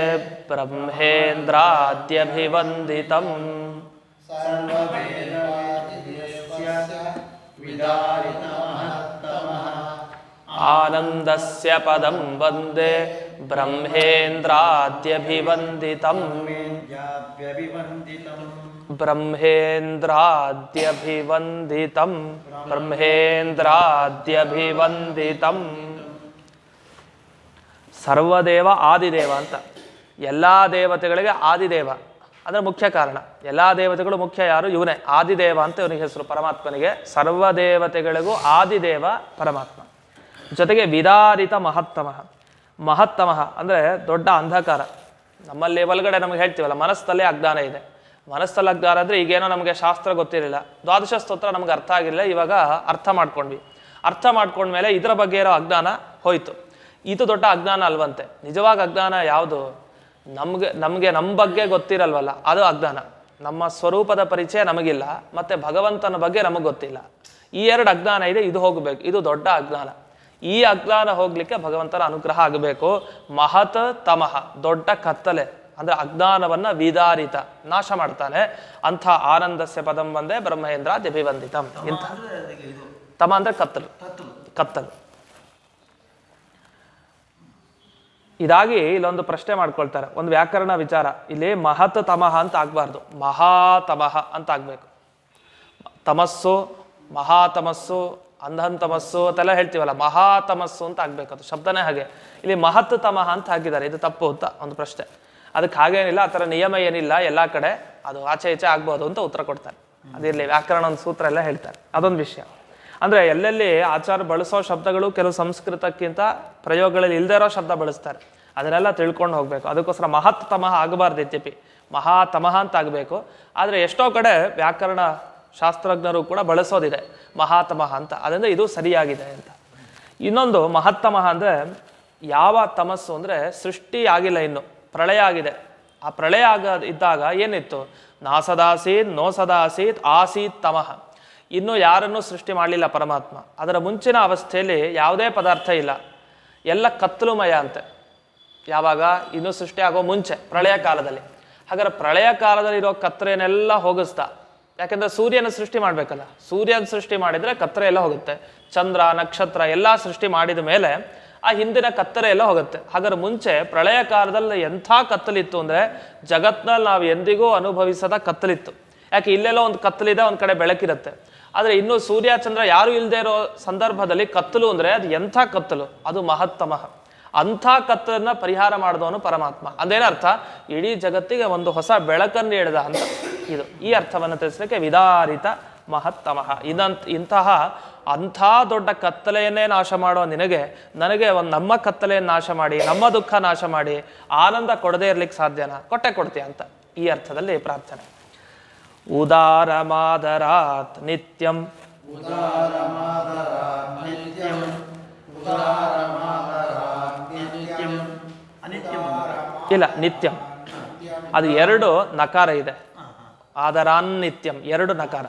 ಬ್ರಹ್ಮೇಂದ್ರಾದ್ಯಭಿವಂದಿತಂ. ಸರ್ವವೇದಾದಿದೇವಸ್ಯ ವಿದಾರಿತಮಹತ್ತಮಃ ಆನಂದಸ್ಯ ಪದಂ ವಂದೇ ಬ್ರಹ್ಮೇಂದ್ರಾದ್ಯಭಿವಂದಿತಂ. ಬ್ರಹ್ಮೇಂದ್ರಾದ್ಯಭಿವಂದಿತಂ. ಬ್ರಹ್ಮೇಂದ್ರಾದ್ಯಭಿವಂದಿತಂ. ಸರ್ವದೇವ ಆದಿದೇವ ಅಂತ. ಎಲ್ಲಾ ದೇವತೆಗಳಿಗೆ ಆದಿದೇವ ಅಂದ್ರೆ ಮುಖ್ಯ ಕಾರಣ. ಎಲ್ಲಾ ದೇವತೆಗಳು ಮುಖ್ಯ ಯಾರು, ಇವನೇ ಆದಿದೇವ ಅಂತ ಇವನಿಗೆ ಹೆಸರು ಪರಮಾತ್ಮನಿಗೆ. ಸರ್ವ ದೇವತೆಗಳಿಗೂ ಆದಿದೇವ ಪರಮಾತ್ಮ. ಜೊತೆಗೆ ವಿದಾರಿತ ಮಹತ್ತಮಃ. ಮಹತ್ತಮಃ ಅಂದರೆ ದೊಡ್ಡ ಅಂಧಕಾರ. ನಮ್ಮಲ್ಲಿ ಒಳಗಡೆ ನಮಗೆ ಹೇಳ್ತೀವಲ್ಲ, ಮನಸ್ಸಲ್ಲೇ ಅಜ್ಞಾನ ಇದೆ. ಮನಸ್ಸಲ್ಲಿ ಅಜ್ಞಾನ ಅಂದರೆ ಈಗೇನೋ ನಮಗೆ ಶಾಸ್ತ್ರ ಗೊತ್ತಿರಲಿಲ್ಲ, ದ್ವಾದಶ ಸ್ತೋತ್ರ ನಮ್ಗೆ ಅರ್ಥ ಆಗಿರಲಿಲ್ಲ, ಇವಾಗ ಅರ್ಥ ಮಾಡ್ಕೊಂಡ್ವಿ. ಅರ್ಥ ಮಾಡ್ಕೊಂಡ್ಮೇಲೆ ಇದರ ಬಗ್ಗೆ ಇರೋ ಅಜ್ಞಾನ ಹೋಯ್ತು. ಇದು ದೊಡ್ಡ ಅಜ್ಞಾನ ಅಲ್ವಂತೆ. ನಿಜವಾಗಿ ಅಜ್ಞಾನ ಯಾವುದು, ನಮಗೆ ನಮ್ಮ ಬಗ್ಗೆ ಗೊತ್ತಿರಲ್ವಲ್ಲ, ಅದು ಅಜ್ಞಾನ. ನಮ್ಮ ಸ್ವರೂಪದ ಪರಿಚಯ ನಮಗಿಲ್ಲ, ಮತ್ತೆ ಭಗವಂತನ ಬಗ್ಗೆ ನಮಗೆ ಗೊತ್ತಿಲ್ಲ. ಈ ಎರಡು ಅಜ್ಞಾನ ಇದೆ, ಇದು ಹೋಗಬೇಕು. ಇದು ದೊಡ್ಡ ಅಜ್ಞಾನ. ಈ ಅಜ್ಞಾನ ಹೋಗ್ಲಿಕ್ಕೆ ಭಗವಂತನ ಅನುಗ್ರಹ ಆಗಬೇಕು. ಮಹತ್ ತಮಃ, ದೊಡ್ಡ ಕತ್ತಲೆ ಅಂದ್ರೆ ಅಜ್ಞಾನವನ್ನ ವಿದಾರಿತ, ನಾಶ ಮಾಡ್ತಾನೆ. ಅಂಥ ಆನಂದಸ್ಯ ಪದಂ ಬಂದೆ ಬ್ರಹ್ಮೇಂದ್ರ ದಿಭಿವಂದಿತಂ. ಇಂಥ ತಮ ಅಂದ್ರೆ ಕತ್ತಲು, ಕತ್ತಲು. ಇದಾಗಿ ಇಲ್ಲೊಂದು ಪ್ರಶ್ನೆ ಮಾಡ್ಕೊಳ್ತಾರೆ, ಒಂದು ವ್ಯಾಕರಣ ವಿಚಾರ. ಇಲ್ಲಿ ಮಹತ್ ತಮಃ ಅಂತ ಆಗ್ಬಾರ್ದು, ಮಹಾತಮಃ ಅಂತ ಆಗ್ಬೇಕು. ತಮಸ್ಸು, ಮಹಾತಮಸ್ಸು, ಅಂಧಂತಮಸ್ಸು ಅಂತೆಲ್ಲ ಹೇಳ್ತೀವಲ್ಲ, ಮಹಾತಮಸ್ಸು ಅಂತ ಆಗ್ಬೇಕು. ಅದು ಶಬ್ದನೇ ಹಾಗೆ. ಇಲ್ಲಿ ಮಹತ್ ತಮಃ ಅಂತ ಹಾಕಿದ್ದಾರೆ, ಇದು ತಪ್ಪು ಅಂತ ಒಂದು ಪ್ರಶ್ನೆ. ಅದಕ್ಕೆ ಹಾಗೇನಿಲ್ಲ, ಆ ಥರ ನಿಯಮ ಏನಿಲ್ಲ, ಎಲ್ಲ ಕಡೆ ಅದು ಆಚೆ ಈಚೆ ಆಗ್ಬೋದು ಅಂತ ಉತ್ತರ ಕೊಡ್ತಾರೆ. ಅದಿರಲಿ, ವ್ಯಾಕರಣ ಒಂದು ಸೂತ್ರ ಎಲ್ಲ ಹೇಳ್ತಾರೆ. ಅದೊಂದು ವಿಷಯ. ಅಂದರೆ ಎಲ್ಲೆಲ್ಲಿ ಆಚಾರ ಬಳಸೋ ಶಬ್ದಗಳು ಕೆಲವು ಸಂಸ್ಕೃತಕ್ಕಿಂತ ಪ್ರಯೋಗಗಳಲ್ಲಿ ಇಲ್ಲದೇ ಇರೋ ಶಬ್ದ ಬಳಸ್ತಾರೆ. ಅದನ್ನೆಲ್ಲ ತಿಳ್ಕೊಂಡು ಹೋಗಬೇಕು. ಅದಕ್ಕೋಸ್ಕರ ಮಹತ್ತಮಃ ಆಗಬಾರ್ದು ಇತ್ಯಪಿ, ಮಹಾತಮಃ ಅಂತ ಆಗಬೇಕು. ಆದರೆ ಎಷ್ಟೋ ಕಡೆ ವ್ಯಾಕರಣ ಶಾಸ್ತ್ರಜ್ಞರು ಕೂಡ ಬಳಸೋದಿದೆ ಮಹಾತಮಃ ಅಂತ, ಅದರಿಂದ ಇದು ಸರಿಯಾಗಿದೆ ಅಂತ. ಇನ್ನೊಂದು ಮಹತ್ತಮಃ ಅಂದರೆ ಯಾವ ತಮಸ್ಸು ಅಂದರೆ ಸೃಷ್ಟಿ ಆಗಿಲ್ಲ, ಇನ್ನು ಪ್ರಳಯ ಆಗಿದೆ. ಆ ಪ್ರಳಯ ಇದ್ದಾಗ ಏನಿತ್ತು, ನಾಸದಾಸೀತ್ ನೋಸದಾಸೀತ್ ಆಸೀತ್ ತಮಃ, ಇನ್ನೂ ಯಾರನ್ನೂ ಸೃಷ್ಟಿ ಮಾಡಲಿಲ್ಲ ಪರಮಾತ್ಮ. ಅದರ ಮುಂಚಿನ ಅವಸ್ಥೆಯಲ್ಲಿ ಯಾವುದೇ ಪದಾರ್ಥ ಇಲ್ಲ, ಎಲ್ಲ ಕತ್ತಲುಮಯ ಅಂತೆ. ಯಾವಾಗ, ಇನ್ನೂ ಸೃಷ್ಟಿ ಆಗೋ ಮುಂಚೆ ಪ್ರಳಯ ಕಾಲದಲ್ಲಿ. ಹಾಗಾದ್ರೆ ಪ್ರಳಯ ಕಾಲದಲ್ಲಿ ಇರೋ ಕತ್ತಲೆನೆಲ್ಲ ಹೋಗಿಸ್ತಾ, ಯಾಕೆಂದ್ರೆ ಸೂರ್ಯನ ಸೃಷ್ಟಿ ಮಾಡಬೇಕಲ್ಲ, ಸೂರ್ಯನ ಸೃಷ್ಟಿ ಮಾಡಿದರೆ ಕತ್ತಲೆ ಎಲ್ಲ ಹೋಗುತ್ತೆ. ಚಂದ್ರ ನಕ್ಷತ್ರ ಎಲ್ಲ ಸೃಷ್ಟಿ ಮಾಡಿದ ಮೇಲೆ ಆ ಹಿಂದಿನ ಕತ್ತಲೆ ಎಲ್ಲ ಹೋಗುತ್ತೆ. ಹಾಗಾದ್ರೆ ಮುಂಚೆ ಪ್ರಳಯ ಕಾಲದಲ್ಲಿ ಎಂಥ ಕತ್ತಲಿತ್ತು ಅಂದರೆ ಜಗತ್ನಲ್ಲಿ ನಾವು ಎಂದಿಗೂ ಅನುಭವಿಸದ ಕತ್ತಲಿತ್ತು. ಯಾಕೆ, ಇಲ್ಲೆಲ್ಲ ಒಂದು ಕತ್ತಲಿದೆ, ಒಂದು ಕಡೆ ಬೆಳಕಿರುತ್ತೆ. ಆದರೆ ಇನ್ನೂ ಸೂರ್ಯ ಚಂದ್ರ ಯಾರು ಇಲ್ಲದೆ ಇರೋ ಸಂದರ್ಭದಲ್ಲಿ ಕತ್ತಲು ಅಂದರೆ ಅದು ಎಂಥ ಕತ್ತಲು, ಅದು ಮಹತ್ತಮಃ. ಅಂಥ ಕತ್ತಲನ್ನ ಪರಿಹಾರ ಮಾಡಿದವನು ಪರಮಾತ್ಮ. ಅದೇನರ್ಥ, ಇಡೀ ಜಗತ್ತಿಗೆ ಒಂದು ಹೊಸ ಬೆಳಕನ್ನು ನೀಡಿದ ಅಂತ. ಇದು ಈ ಅರ್ಥವನ್ನು ತಿಳಿಸಲಿಕ್ಕೆ ವಿದಾರಿತ ಮಹತ್ತಮಃ. ಇಂತಹ ಅಂಥ ದೊಡ್ಡ ಕತ್ತಲೆಯನ್ನೇ ನಾಶ ಮಾಡೋ ನಿನಗೆ, ನನಗೆ ನಮ್ಮ ಕತ್ತಲೆಯನ್ನು ನಾಶ ಮಾಡಿ, ನಮ್ಮ ದುಃಖ ನಾಶ ಮಾಡಿ ಆನಂದ ಕೊಡದೇ ಇರ್ಲಿಕ್ಕೆ ಸಾಧ್ಯನಾ? ಕೊಡ್ತೀಯ ಅಂತ ಈ ಅರ್ಥದಲ್ಲಿ ಪ್ರಾರ್ಥನೆ. ಉದಾರಮಾದರಾತ್ ನಿತ್ಯಂ, ಉದಾರಮಾದರಾತ್ ನಿತ್ಯಂ, ಉದಾರಮಾದರಾತ್ ನಿತ್ಯಂ, ಅನಿತ್ಯಂ ಇಲ್ಲ ನಿತ್ಯಂ, ಅದು ಎರಡು ನಕಾರ ಇದೆ. ಆದರಾನ್ ನಿತ್ಯಂ ಎರಡು ನಕಾರ.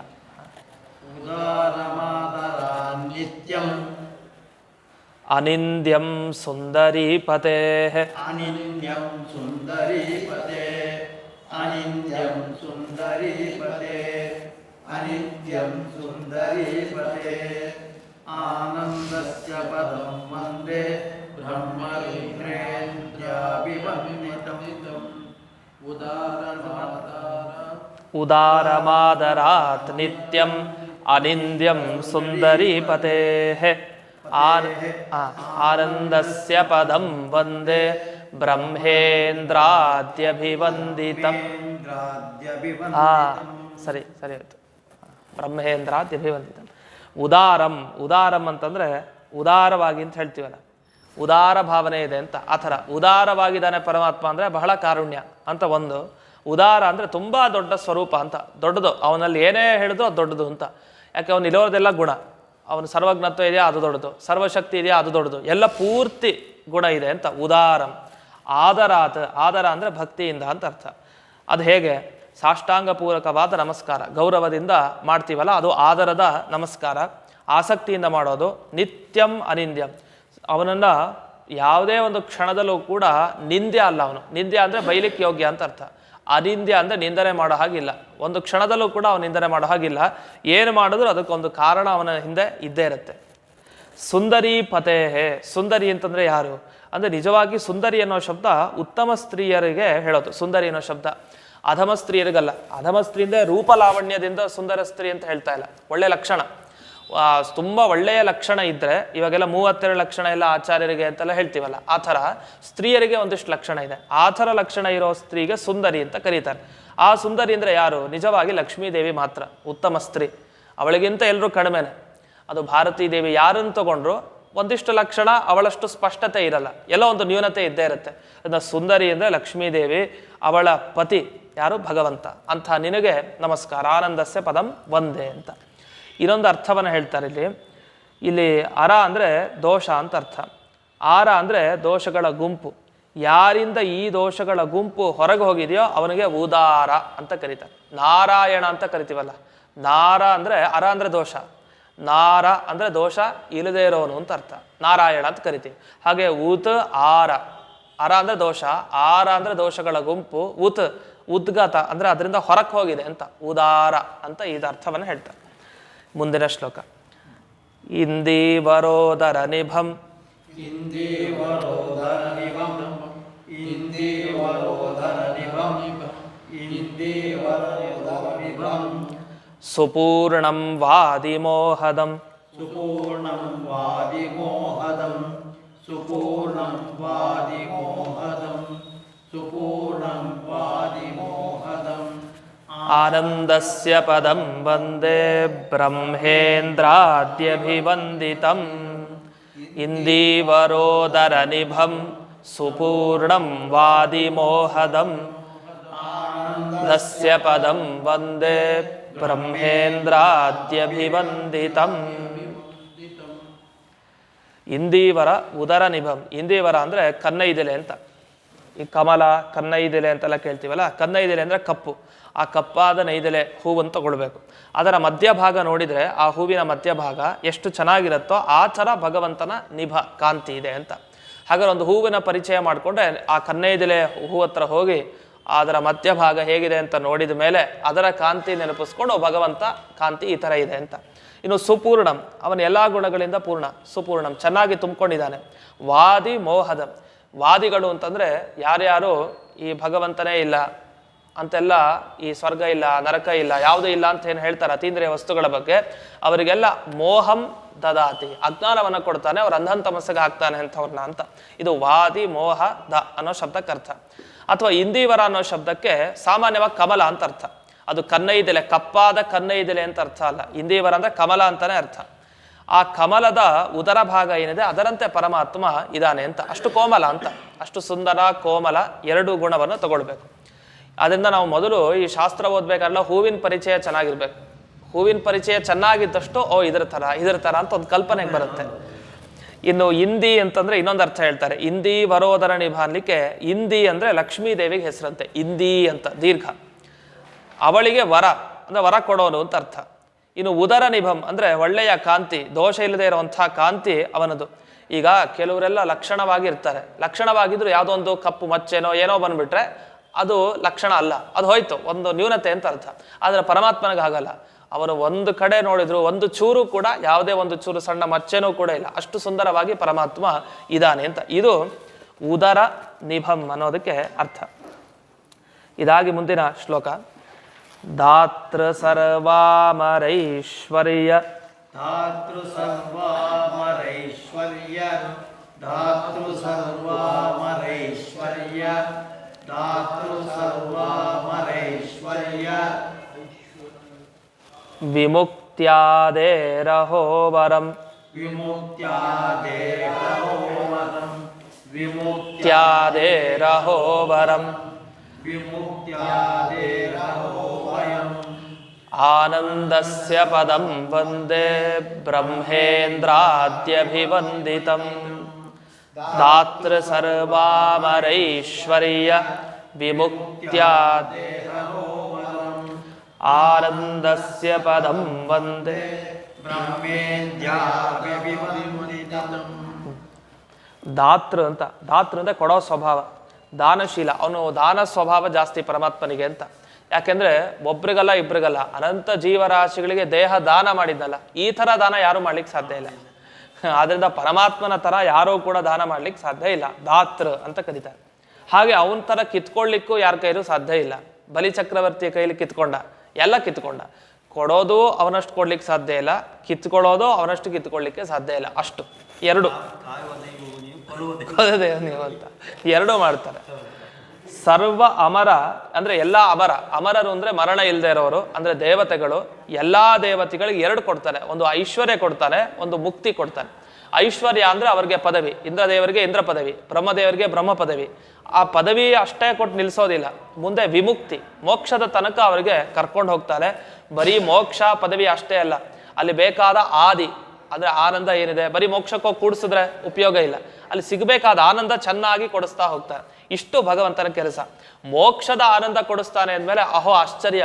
ಉದಾರಮಾದರಾತ್ ನಿತ್ಯಂ ಅನಿಂದ್ಯಂ ಸುಂದರೀಪತೆ, ಅನಿಂದ್ಯಂ ಸುಂದರೀಪತೆ, ಅನಿಂದ್ಯಂ ಸುಂದರೀಪತೆ, ಅನಿತ್ಯಂ ಸುಂದರೀಪತೆ, ಆನಂದಸ್ಯ ಪದಂ ವಂದೇ ಬ್ರಹ್ಮರುದ್ರೇಂದ್ರಾಭಿವಂದಿತಂ. ಉದಾರಮಾದರಾತ್ ನಿತ್ಯಂ ಅನಿಂದ್ಯಂ ಸುಂದರೀಪತೆ, ಆನಂದಸ್ಯ ಪದಂ ವಂದೇ ಬ್ರಹ್ಮೇಂದ್ರಾದ್ಯಭಿವಂದಿತಂ. ಸರಿ ಆಯ್ತು, ಬ್ರಹ್ಮೇಂದ್ರಾದ್ಯಭಿವಂದಿತಂ. ಉದಾರಂ ಅಂತಂದ್ರೆ ಉದಾರವಾಗಿ ಅಂತ ಹೇಳ್ತೀವಲ್ಲ, ಉದಾರ ಭಾವನೆ ಇದೆ ಅಂತ. ಆ ಥರ ಉದಾರವಾಗಿದ್ದಾನೆ ಪರಮಾತ್ಮ ಅಂದರೆ ಬಹಳ ಕಾರುಣ್ಯ ಅಂತ ಒಂದು. ಉದಾರ ಅಂದರೆ ತುಂಬ ದೊಡ್ಡ ಸ್ವರೂಪ ಅಂತ, ದೊಡ್ಡದು. ಅವನಲ್ಲಿ ಏನೇ ಹೇಳಿದ್ರು ಅದು ದೊಡ್ಡದು ಅಂತ. ಯಾಕೆ, ಅವನು ಇರೋದೆಲ್ಲ ಗುಣ. ಅವನು ಸರ್ವಜ್ಞತ್ವ ಇದೆಯಾ ಅದು ದೊಡ್ಡದು, ಸರ್ವಶಕ್ತಿ ಇದೆಯಾ ಅದು ದೊಡ್ಡದು, ಎಲ್ಲ ಪೂರ್ತಿ ಗುಣ ಇದೆ ಅಂತ. ಉದಾರಂ. ಆದರ ಅಂದರೆ ಭಕ್ತಿಯಿಂದ ಅಂತ ಅರ್ಥ. ಅದು ಹೇಗೆ, ಸಾಷ್ಟಾಂಗ ಪೂರಕವಾದ ನಮಸ್ಕಾರ, ಗೌರವದಿಂದ ಮಾಡ್ತೀವಲ್ಲ ಅದು ಆದರದ ನಮಸ್ಕಾರ, ಆಸಕ್ತಿಯಿಂದ ಮಾಡೋದು. ನಿತ್ಯಂ ಅನಿಂದ್ಯಂ, ಅವನನ್ನು ಯಾವುದೇ ಒಂದು ಕ್ಷಣದಲ್ಲೂ ಕೂಡ ನಿಂದ್ಯ ಅಲ್ಲ ಅವನು. ನಿಂದ್ಯ ಅಂದರೆ ಬೈಲಿಕ್ಕೆ ಯೋಗ್ಯ ಅಂತ ಅರ್ಥ. ಅನಿಂದ್ಯ ಅಂದರೆ ನಿಂದನೆ ಮಾಡೋ ಹಾಗಿಲ್ಲ, ಒಂದು ಕ್ಷಣದಲ್ಲೂ ಕೂಡ ಅವನು ನಿಂದನೆ ಮಾಡೋ ಹಾಗಿಲ್ಲ. ಏನು ಮಾಡಿದ್ರು ಅದಕ್ಕೊಂದು ಕಾರಣ ಅವನ ಹಿಂದೆ ಇದ್ದೇ ಇರುತ್ತೆ. ಸುಂದರಿ ಪತೇಹೇ, ಸುಂದರಿ ಅಂತಂದರೆ ಯಾರು ಅಂದರೆ ನಿಜವಾಗಿ ಸುಂದರಿ ಅನ್ನೋ ಶಬ್ದ ಉತ್ತಮ ಸ್ತ್ರೀಯರಿಗೆ ಹೇಳೋದು. ಸುಂದರಿ ಅನ್ನೋ ಶಬ್ದ ಅಧಮ ಸ್ತ್ರೀಯರಿಗಲ್ಲ. ಅಧಮ ಸ್ತ್ರೀ ಅಂದರೆ ರೂಪಲಾವಣ್ಯದಿಂದ ಸುಂದರ ಸ್ತ್ರೀ ಅಂತ ಹೇಳ್ತಾ ಇಲ್ಲ, ಒಳ್ಳೆ ಲಕ್ಷಣ, ತುಂಬ ಒಳ್ಳೆಯ ಲಕ್ಷಣ ಇದ್ದರೆ, ಇವಾಗೆಲ್ಲ 32 ಲಕ್ಷಣ ಎಲ್ಲ ಆಚಾರ್ಯರಿಗೆ ಅಂತೆಲ್ಲ ಹೇಳ್ತೀವಲ್ಲ, ಆ ಥರ ಸ್ತ್ರೀಯರಿಗೆ ಒಂದಿಷ್ಟು ಲಕ್ಷಣ ಇದೆ. ಆ ಥರ ಲಕ್ಷಣ ಇರೋ ಸ್ತ್ರೀಗೆ ಸುಂದರಿ ಅಂತ ಕರೀತಾರೆ. ಆ ಸುಂದರಿ ಅಂದರೆ ಯಾರು, ನಿಜವಾಗಿ ಲಕ್ಷ್ಮೀದೇವಿ ಮಾತ್ರ ಉತ್ತಮ ಸ್ತ್ರೀ. ಅವಳಿಗಿಂತ ಎಲ್ಲರೂ ಕಡಿಮೆನೆ. ಅದು ಭಾರತೀ ದೇವಿ ಯಾರನ್ನು ತಗೊಂಡ್ರು ಒಂದಿಷ್ಟು ಲಕ್ಷಣ ಅವಳಷ್ಟು ಸ್ಪಷ್ಟತೆ ಇರಲ್ಲ, ಎಲ್ಲ ಒಂದು ನ್ಯೂನತೆ ಇದ್ದೇ ಇರುತ್ತೆ. ಅದನ್ನ ಸುಂದರಿ ಅಂದರೆ ಲಕ್ಷ್ಮೀದೇವಿ, ಅವಳ ಪತಿ ಯಾರು, ಭಗವಂತ. ಅಂಥ ನಿನಗೆ ನಮಸ್ಕಾರ, ಆನಂದಸ್ಯ ಪದಂ ವಂದೇ ಅಂತ. ಇನ್ನೊಂದು ಅರ್ಥವನ್ನು ಹೇಳ್ತಾರೆ ಇಲ್ಲಿ ಅರ ಅಂದರೆ ದೋಷ ಅಂತ ಅರ್ಥ. ಆರ ಅಂದರೆ ದೋಷಗಳ ಗುಂಪು. ಯಾರಿಂದ ಈ ದೋಷಗಳ ಗುಂಪು ಹೊರಗೆ ಹೋಗಿದೆಯೋ ಅವನಿಗೆ ಉದಾರ ಅಂತ ಕರೀತಾರೆ. ನಾರಾಯಣ ಅಂತ ಕರಿತೀವಲ್ಲ, ನಾರ ಅಂದರೆ ಅರ ಅಂದರೆ ದೋಷ, ನಾರ ಅಂದರೆ ದೋಷ ಇಲ್ಲದೇ ಇರೋನು ಅಂತ ಅರ್ಥ, ನಾರಾಯಣ ಅಂತ ಕರಿತೀವಿ. ಹಾಗೆ ಉತ್ ಆರ, ಅರ ಅಂದರೆ ದೋಷ, ಆರ ಅಂದರೆ ದೋಷಗಳ ಗುಂಪು, ಉದ್ಗತ ಅಂದರೆ ಅದರಿಂದ ಹೊರಕ್ಕೆ ಹೋಗಿದೆ ಅಂತ, ಉದಾರ ಅಂತ ಇದು ಅರ್ಥವನ್ನು ಹೇಳ್ತಾರೆ. ಮುಂದಿನ ಶ್ಲೋಕ. ಇಂದೀವರೋದರ ನಿಭಂ, ಇಂದೀವರೋದರ ನಿಭಂ, ಇಂದೀವರೋದರ ನಿಭಂ, ಇಂದೀವರೋದರ ನಿಭಂ, ಸುಪೂರ್ಣಂ ವಾದಿಮೋಹದಂ, ಸುಪೂರ್ಣಂ ವಾದಿಮೋಹದಂ, ಸುಪೂರ್ಣಂ ವಾದಿಮೋಹದಂ, ಸುಪೂರ್ಣಂ ವಾದಿಮೋಹದಂ, ಆನಂದಸ್ಯ ಪದಂ ವಂದೇ ಬ್ರಹ್ಮೇಂದ್ರಾದ್ಯಭಿವಂದಿತಂ. ಇಂದೀವರೋದರ ನಿಭಂ ಸುಪೂರ್ಣಂ ವಾದಿಮೋಹದಂ ದಸ್ಯ ಪದಂ ವಂದೇ ಬ್ರಹ್ಮೇಂದ್ರಾದ್ಯಭಿವಂದಿತಂ. ಇಂದೀವರ ಉದರ ನಿಭಂ. ಇಂದೀವರ ಅಂದರೆ ಕನ್ನೈದೆಲೆ ಅಂತ. ಈ ಕಮಲ ಕನ್ನೈದೆಲೆ ಅಂತೆಲ್ಲ ಕೇಳ್ತೀವಲ್ಲ, ಕನ್ನೈದೆಲೆ ಅಂದರೆ ಕಪ್ಪು. ಆ ಕಪ್ಪಾದ ನೈದೆಲೆ ಹೂವನ್ನು ತಗೊಳ್ಬೇಕು. ಅದರ ಮಧ್ಯಭಾಗ ನೋಡಿದರೆ ಆ ಹೂವಿನ ಮಧ್ಯಭಾಗ ಎಷ್ಟು ಚೆನ್ನಾಗಿರುತ್ತೋ ಆ ಥರ ಭಗವಂತನ ನಿಭ ಕಾಂತಿ ಇದೆ ಅಂತ. ಹಾಗಾದ್ರೆ ಒಂದು ಹೂವಿನ ಪರಿಚಯ ಮಾಡಿಕೊಂಡ್ರೆ ಆ ಕನ್ನೈದೆಲೆ ಹೂ ಹತ್ರ ಹೋಗಿ ಅದರ ಮಧ್ಯಭಾಗ ಹೇಗಿದೆ ಅಂತ ನೋಡಿದ ಮೇಲೆ ಅದರ ಕಾಂತಿ ನೆನಪಿಸ್ಕೊಂಡು ಭಗವಂತ ಕಾಂತಿ ಈ ಥರ ಇದೆ ಅಂತ. ಇನ್ನು ಸುಪೂರ್ಣಂ, ಅವನ ಎಲ್ಲ ಗುಣಗಳಿಂದ ಪೂರ್ಣ, ಸುಪೂರ್ಣಂ, ಚೆನ್ನಾಗಿ ತುಂಬಿಕೊಂಡಿದ್ದಾನೆ. ವಾದಿ ಮೋಹದಂ, ವಾದಿಗಳು ಅಂತಂದರೆ ಯಾರ್ಯಾರು ಈ ಭಗವಂತನೇ ಇಲ್ಲ ಅಂತೆಲ್ಲ, ಈ ಸ್ವರ್ಗ ಇಲ್ಲ ನರಕ ಇಲ್ಲ ಯಾವುದೂ ಇಲ್ಲ ಅಂತ ಏನು ಹೇಳ್ತಾರೆ ಅತೀಂದ್ರಿಯ ವಸ್ತುಗಳ ಬಗ್ಗೆ, ಅವರಿಗೆಲ್ಲ ಮೋಹಂ ದದಾತಿ, ಅಜ್ಞಾನವನ್ನು ಕೊಡ್ತಾನೆ, ಅವ್ರ ಅಂಧನ್ ತಮಸ್ಸಿಗೆ ಹಾಕ್ತಾನೆ ಅಂಥವ್ರನ್ನ ಅಂತ. ಇದು ವಾದಿ ಮೋಹ ದ ಅನ್ನೋ ಶಬ್ದಕ್ಕೆ ಅರ್ಥ. ಅಥವಾ ಇಂದೀವರ ಅನ್ನೋ ಶಬ್ದಕ್ಕೆ ಸಾಮಾನ್ಯವಾಗಿ ಕಮಲ ಅಂತ ಅರ್ಥ. ಅದು ಕನ್ನೈದೆಲೆ, ಕಪ್ಪಾದ ಕನ್ನೈದೆಲೆ ಅಂತ ಅರ್ಥ ಅಲ್ಲ. ಇಂದೀವರ ಅಂದರೆ ಕಮಲ ಅಂತಾನೆ ಅರ್ಥ. ಆ ಕಮಲದ ಉದರ ಭಾಗ ಏನಿದೆ ಅದರಂತೆ ಪರಮಾತ್ಮ ಇದ್ದಾನೆ ಅಂತ. ಅಷ್ಟು ಕೋಮಲ ಅಂತ, ಅಷ್ಟು ಸುಂದರ ಕೋಮಲ ಎರಡು ಗುಣವನ್ನು ತಗೊಳ್ಬೇಕು. ಅದರಿಂದ ನಾವು ಮೊದಲು ಈ ಶಾಸ್ತ್ರ ಓದಬೇಕಾದ್ರೆ ಹೂವಿನ ಪರಿಚಯ ಚೆನ್ನಾಗಿರ್ಬೇಕು. ಹೂವಿನ ಪರಿಚಯ ಚೆನ್ನಾಗಿದ್ದಷ್ಟು ಇದ್ರ ಥರ ಅಂತ ಒಂದು ಕಲ್ಪನೆಗೆ ಬರುತ್ತೆ. ಇನ್ನು ಇಂದಿ ಅಂತಂದ್ರೆ ಇನ್ನೊಂದು ಅರ್ಥ ಹೇಳ್ತಾರೆ. ಇಂದಿ ವರೋದರ ನಿಭ ಅನ್ಲಿಕ್ಕೆ, ಇಂದಿ ಅಂದರೆ ಲಕ್ಷ್ಮೀ ದೇವಿಗೆ ಹೆಸರಂತೆ. ಇಂದಿ ಅಂತ ದೀರ್ಘ, ಅವಳಿಗೆ ವರ ಅಂದರೆ ವರ ಕೊಡೋನು ಅಂತ ಅರ್ಥ. ಇನ್ನು ಉದರ ನಿಭಂ ಅಂದರೆ ಒಳ್ಳೆಯ ಕಾಂತಿ, ದೋಷ ಇಲ್ಲದೆ ಇರುವಂಥ ಕಾಂತಿ ಅವನದು. ಈಗ ಕೆಲವರೆಲ್ಲ ಲಕ್ಷಣವಾಗಿ ಇರ್ತಾರೆ, ಲಕ್ಷಣವಾಗಿದ್ರು ಯಾವುದೋ ಒಂದು ಕಪ್ಪು ಮಚ್ಚೆನೋ ಏನೋ ಬಂದ್ಬಿಟ್ರೆ ಅದು ಲಕ್ಷಣ ಅಲ್ಲ, ಅದು ಹೋಯ್ತು, ಒಂದು ನ್ಯೂನತೆ ಅಂತ ಅರ್ಥ. ಆದರೆ ಪರಮಾತ್ಮನಿಗೆ ಹಾಗಲ್ಲ. ಅವನು ಒಂದು ಕಡೆ ನೋಡಿದ್ರು ಒಂದು ಚೂರು ಕೂಡ, ಯಾವುದೇ ಒಂದು ಚೂರು ಸಣ್ಣ ಮಚ್ಚೆನೂ ಕೂಡ ಇಲ್ಲ, ಅಷ್ಟು ಸುಂದರವಾಗಿ ಪರಮಾತ್ಮ ಇದ್ದಾನೆ ಅಂತ. ಇದು ಉದರ ನಿಭಂ ಅನ್ನೋದಕ್ಕೆ ಅರ್ಥ. ಇದಾಗಿ ಮುಂದಿನ ಶ್ಲೋಕ. ದಾತೃ ಸರ್ವಾಮರೈಶ್ವರ್ಯ ಧಾತೃ ಸರ್ವಾಮರೈಶ್ವರ್ಯ ಧಾತೃ ಸರ್ವಾಮರೈಶ್ವರ್ಯ ಧಾತೃ ಸರ್ವಾಮರೈಶ್ವರ್ಯ ವಿಮುಕ್ತ್ಯಾದೇರಹೋವರಂ ವಿಮುಕ್ತ್ಯಾದೇರಹೋವರಂ ವಿಮುಕ್ತ್ಯಾದೇರಹೋವರಂ ವಿಮುಕ್ತ್ಯಾದೇರಹೋವಯಂ ಆನಂದಸ್ಯ ಪದಂ ವಂದೇ ಬ್ರಹ್ಮೇಂದ್ರಾದ್ಯಭಿವಂದಿತಂ. ದಾತೃ ಸರ್ವಾಮರೈಶ್ವರ್ಯ ವಿಮುಕ್ತ್ಯಾದೇರಹೋವರಂ ಆನಂದಸ್ಯ ಪದಂ ವಂದೇ ಬ್ರಹ್ಮೇಂದ್ರಾದ್ಯಭಿವಂದಿತಂ. ದಾತೃ ಅಂತ, ದಾತೃ ಅಂದರೆ ಕೊಡೋ ಸ್ವಭಾವ, ದಾನಶೀಲ. ಅವನು ದಾನ ಸ್ವಭಾವ ಜಾಸ್ತಿ ಪರಮಾತ್ಮನಿಗೆ ಅಂತ. ಯಾಕೆಂದ್ರೆ ಒಬ್ರಿಗಲ್ಲ ಇಬ್ರಿಗಲ್ಲ, ಅನಂತ ಜೀವರಾಶಿಗಳಿಗೆ ದೇಹ ದಾನ ಮಾಡಿದ್ನಲ್ಲ, ಈ ಥರ ದಾನ ಯಾರು ಮಾಡ್ಲಿಕ್ಕೆ ಸಾಧ್ಯ ಇಲ್ಲ. ಆದ್ರಿಂದ ಪರಮಾತ್ಮನ ಥರ ಯಾರೂ ಕೂಡ ದಾನ ಮಾಡ್ಲಿಕ್ಕೆ ಸಾಧ್ಯ ಇಲ್ಲ. ದಾತೃ ಅಂತ ಕರೀತಾರೆ. ಹಾಗೆ ಅವನ ಥರ ಕಿತ್ಕೊಳ್ಳಿಕ್ಕೂ ಯಾರ ಕೈಲೂ ಸಾಧ್ಯ ಇಲ್ಲ. ಬಲಿ ಚಕ್ರವರ್ತಿಯ ಕೈಲಿ ಕಿತ್ಕೊಂಡ, ಎಲ್ಲ ಕಿತ್ಕೊಂಡ. ಕೊಡೋದು ಅವನಷ್ಟು ಕೊಡ್ಲಿಕ್ಕೆ ಸಾಧ್ಯ ಇಲ್ಲ, ಕಿತ್ಕೊಳ್ಳೋದು ಅವನಷ್ಟು ಕಿತ್ಕೊಳ್ಳಿಕ್ಕೆ ಸಾಧ್ಯ ಇಲ್ಲ. ಅಷ್ಟು ಎರಡು ನೀವು ಅಂತ ಎರಡೂ ಮಾಡ್ತಾರೆ. ಸರ್ವ ಅಮರ ಅಂದ್ರೆ ಎಲ್ಲ ಅಮರ. ಅಮರರು ಅಂದ್ರೆ ಮರಣ ಇಲ್ಲದೆ ಇರೋರು, ಅಂದ್ರೆ ದೇವತೆಗಳು. ಎಲ್ಲಾ ದೇವತೆಗಳಿಗೆ ಎರಡು ಕೊಡ್ತಾನೆ. ಒಂದು ಐಶ್ವರ್ಯ ಕೊಡ್ತಾನೆ, ಒಂದು ಮುಕ್ತಿ ಕೊಡ್ತಾನೆ. ಐಶ್ವರ್ಯ ಅಂದ್ರೆ ಅವ್ರಿಗೆ ಪದವಿ, ಇಂದ್ರದೇವರಿಗೆ ಇಂದ್ರ ಪದವಿ, ಬ್ರಹ್ಮದೇವರಿಗೆ ಬ್ರಹ್ಮ ಪದವಿ. ಆ ಪದವಿ ಅಷ್ಟೇ ಕೊಟ್ಟು ನಿಲ್ಲಿಸೋದಿಲ್ಲ, ಮುಂದೆ ವಿಮುಕ್ತಿ, ಮೋಕ್ಷದ ತನಕ ಅವರಿಗೆ ಕರ್ಕೊಂಡು ಹೋಗ್ತಾನೆ. ಬರೀ ಮೋಕ್ಷ ಪದವಿ ಅಷ್ಟೇ ಅಲ್ಲ, ಅಲ್ಲಿ ಬೇಕಾದ ಆದಿ ಅಂದ್ರೆ ಆನಂದ ಏನಿದೆ, ಬರೀ ಮೋಕ್ಷಕ್ಕೋಗಿ ಕೂಡಿಸಿದ್ರೆ ಉಪಯೋಗ ಇಲ್ಲ. ಅಲ್ಲಿ ಸಿಗಬೇಕಾದ ಆನಂದ ಚೆನ್ನಾಗಿ ಕೊಡಿಸ್ತಾ ಹೋಗ್ತಾರೆ. ಇಷ್ಟು ಭಗವಂತನ ಕೆಲಸ. ಮೋಕ್ಷದ ಆನಂದ ಕೊಡಿಸ್ತಾನೆ ಅಂದಮೇಲೆ ಅಹೋ ಆಶ್ಚರ್ಯ,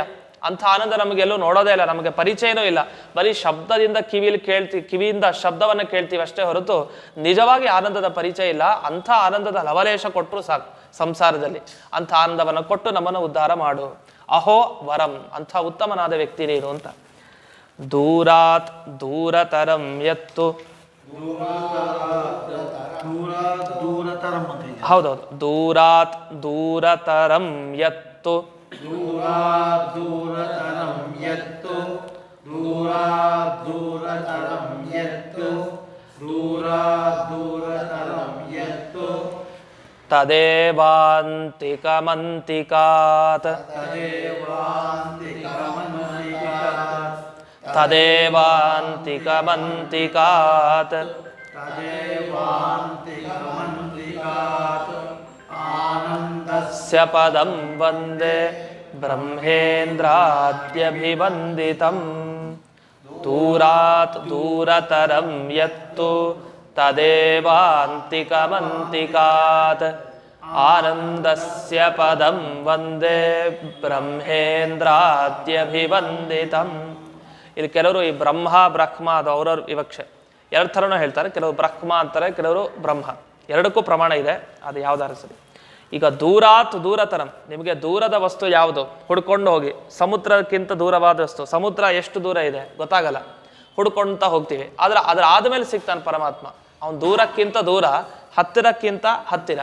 ಅಂಥ ಆನಂದ ನಮಗೆಲ್ಲೂ ನೋಡೋದೇ ಇಲ್ಲ, ನಮಗೆ ಪರಿಚಯನೂ ಇಲ್ಲ. ಬರೀ ಶಬ್ದದಿಂದ ಕಿವಿಯಿಂದ ಶಬ್ದವನ್ನು ಕೇಳ್ತೀವಿ ಅಷ್ಟೇ ಹೊರತು ನಿಜವಾಗಿ ಆನಂದದ ಪರಿಚಯ ಇಲ್ಲ. ಅಂಥ ಆನಂದದ ಲವಲೇಶ ಕೊಟ್ಟರು ಸಾಕು ಸಂಸಾರದಲ್ಲಿ. ಅಂಥ ಆನಂದವನ್ನು ಕೊಟ್ಟು ನಮ್ಮನ್ನು ಉದ್ಧಾರ ಮಾಡು. ಅಹೋ ವರಂ, ಅಂಥ ಉತ್ತಮನಾದ ವ್ಯಕ್ತಿ ನೀನು ಅಂತ. ದೂರಾತ್ ದೂರತರಂ ಯತ್ತು, ಹೌದೌದು, ದೂರಾತ್ ದೂರತರಂ ಯತ್ತು, ದೂರತರಂ ಯತ್ತು, ದೂರತರಂ ಯತ್ತು, ದೂರತರಂ ಯತ್ತು, ತದೇವಾಂತಿಕಮಂತಿಕಾತ್, ತದೇವಾಂತಿಕಮಂತಿಕಾತ್, ತದೇವಾಂತಿಕಮಂತಿಕಾತ್, ತದೇವಾಂತಿಕಮಂತಿಕಾತ್, ಏಕಾತ್ ಆನಂದಸ್ಯ स्य पदं वन्दे ब्रह्मेन्द्राद्यभिवन्दितं दूरात् दूरतरं यत्तु तदेवान्तिकमन्तिकात् आनन्दस्य पदं वन्दे ಬ್ರಹ್ಮೇಂದ್ರಾದ್ಯಭಿವಂದಿತಂ. ಇಲ್ಲಿ ಕೆಲವರು ಈ ಬ್ರಹ್ಮ ಬ್ರಹ್ಮ ಅದು ಅವ್ರವ್ರ ವಿವಕ್ಷೆ ಎರಡು ಥರನೂ ಹೇಳ್ತಾರೆ. ಕೆಲವರು ಬ್ರಹ್ಮ ಅಂತಾರೆ, ಕೆಲವರು ಬ್ರಹ್ಮ. ಎರಡಕ್ಕೂ ಪ್ರಮಾಣ ಇದೆ, ಅದು ಯಾವ್ದಾರು ಸರಿ. ಈಗ ದೂರಾತ್ ದೂರತರಂ, ನಿಮಗೆ ದೂರದ ವಸ್ತು ಯಾವುದು ಹುಡ್ಕೊಂಡು ಹೋಗಿ. ಸಮುದ್ರಕ್ಕಿಂತ ದೂರವಾದ ವಸ್ತು, ಸಮುದ್ರ ಎಷ್ಟು ದೂರ ಇದೆ ಗೊತ್ತಾಗಲ್ಲ, ಹುಡ್ಕೊಂತ ಹೋಗ್ತೀವಿ. ಆದ್ರೆ ಅದರ ಆದಮೇಲೆ ಸಿಗ್ತಾನೆ ಪರಮಾತ್ಮ. ಅವನು ದೂರಕ್ಕಿಂತ ದೂರ, ಹತ್ತಿರಕ್ಕಿಂತ ಹತ್ತಿರ.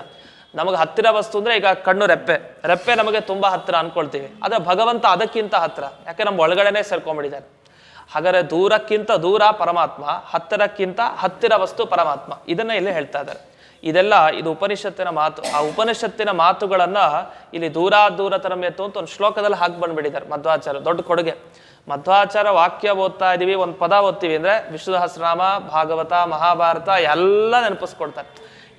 ನಮಗೆ ಹತ್ತಿರ ವಸ್ತು ಅಂದರೆ ಈಗ ಕಣ್ಣು ರೆಪ್ಪೆ, ರೆಪ್ಪೆ ನಮಗೆ ತುಂಬ ಹತ್ತಿರ ಅನ್ಕೊಳ್ತೀವಿ. ಆದರೆ ಭಗವಂತ ಅದಕ್ಕಿಂತ ಹತ್ತಿರ, ಯಾಕೆ ನಮ್ಮ ಒಳಗಡೆನೇ ಸೇರ್ಕೊಂಡ್ಬಿಟ್ಟಿದ್ದಾನೆ. ಹಾಗಾದರೆ ದೂರಕ್ಕಿಂತ ದೂರ ಪರಮಾತ್ಮ, ಹತ್ತಿರಕ್ಕಿಂತ ಹತ್ತಿರ ವಸ್ತು ಪರಮಾತ್ಮ. ಇದನ್ನ ಇಲ್ಲಿ ಹೇಳ್ತಾ ಇದ್ದಾರೆ. ಇದೆಲ್ಲ ಇದು ಉಪನಿಷತ್ತಿನ ಮಾತು. ಆ ಉಪನಿಷತ್ತಿನ ಮಾತುಗಳನ್ನ ಇಲ್ಲಿ ದೂರತರಂ ಎತ್ತು ಅಂತ ಒಂದು ಶ್ಲೋಕದಲ್ಲಿ ಹಾಕಿ ಬಂದ್ಬಿಟ್ಟಿದ್ದಾರೆ ಮಧ್ವಾಚಾರ್ಯ. ದೊಡ್ಡ ಕೊಡುಗೆ. ಮಧ್ವಾಚಾರ್ಯ ವಾಕ್ಯ ಓದ್ತಾ ಇದೀವಿ, ಒಂದು ಪದ ಓದ್ತೀವಿ ಅಂದರೆ ವಿಷ್ಣು ಸಹಸ್ರನಾಮ, ಭಾಗವತ, ಮಹಾಭಾರತ ಎಲ್ಲ ನೆನಪಿಸ್ಕೊಡ್ತಾರೆ.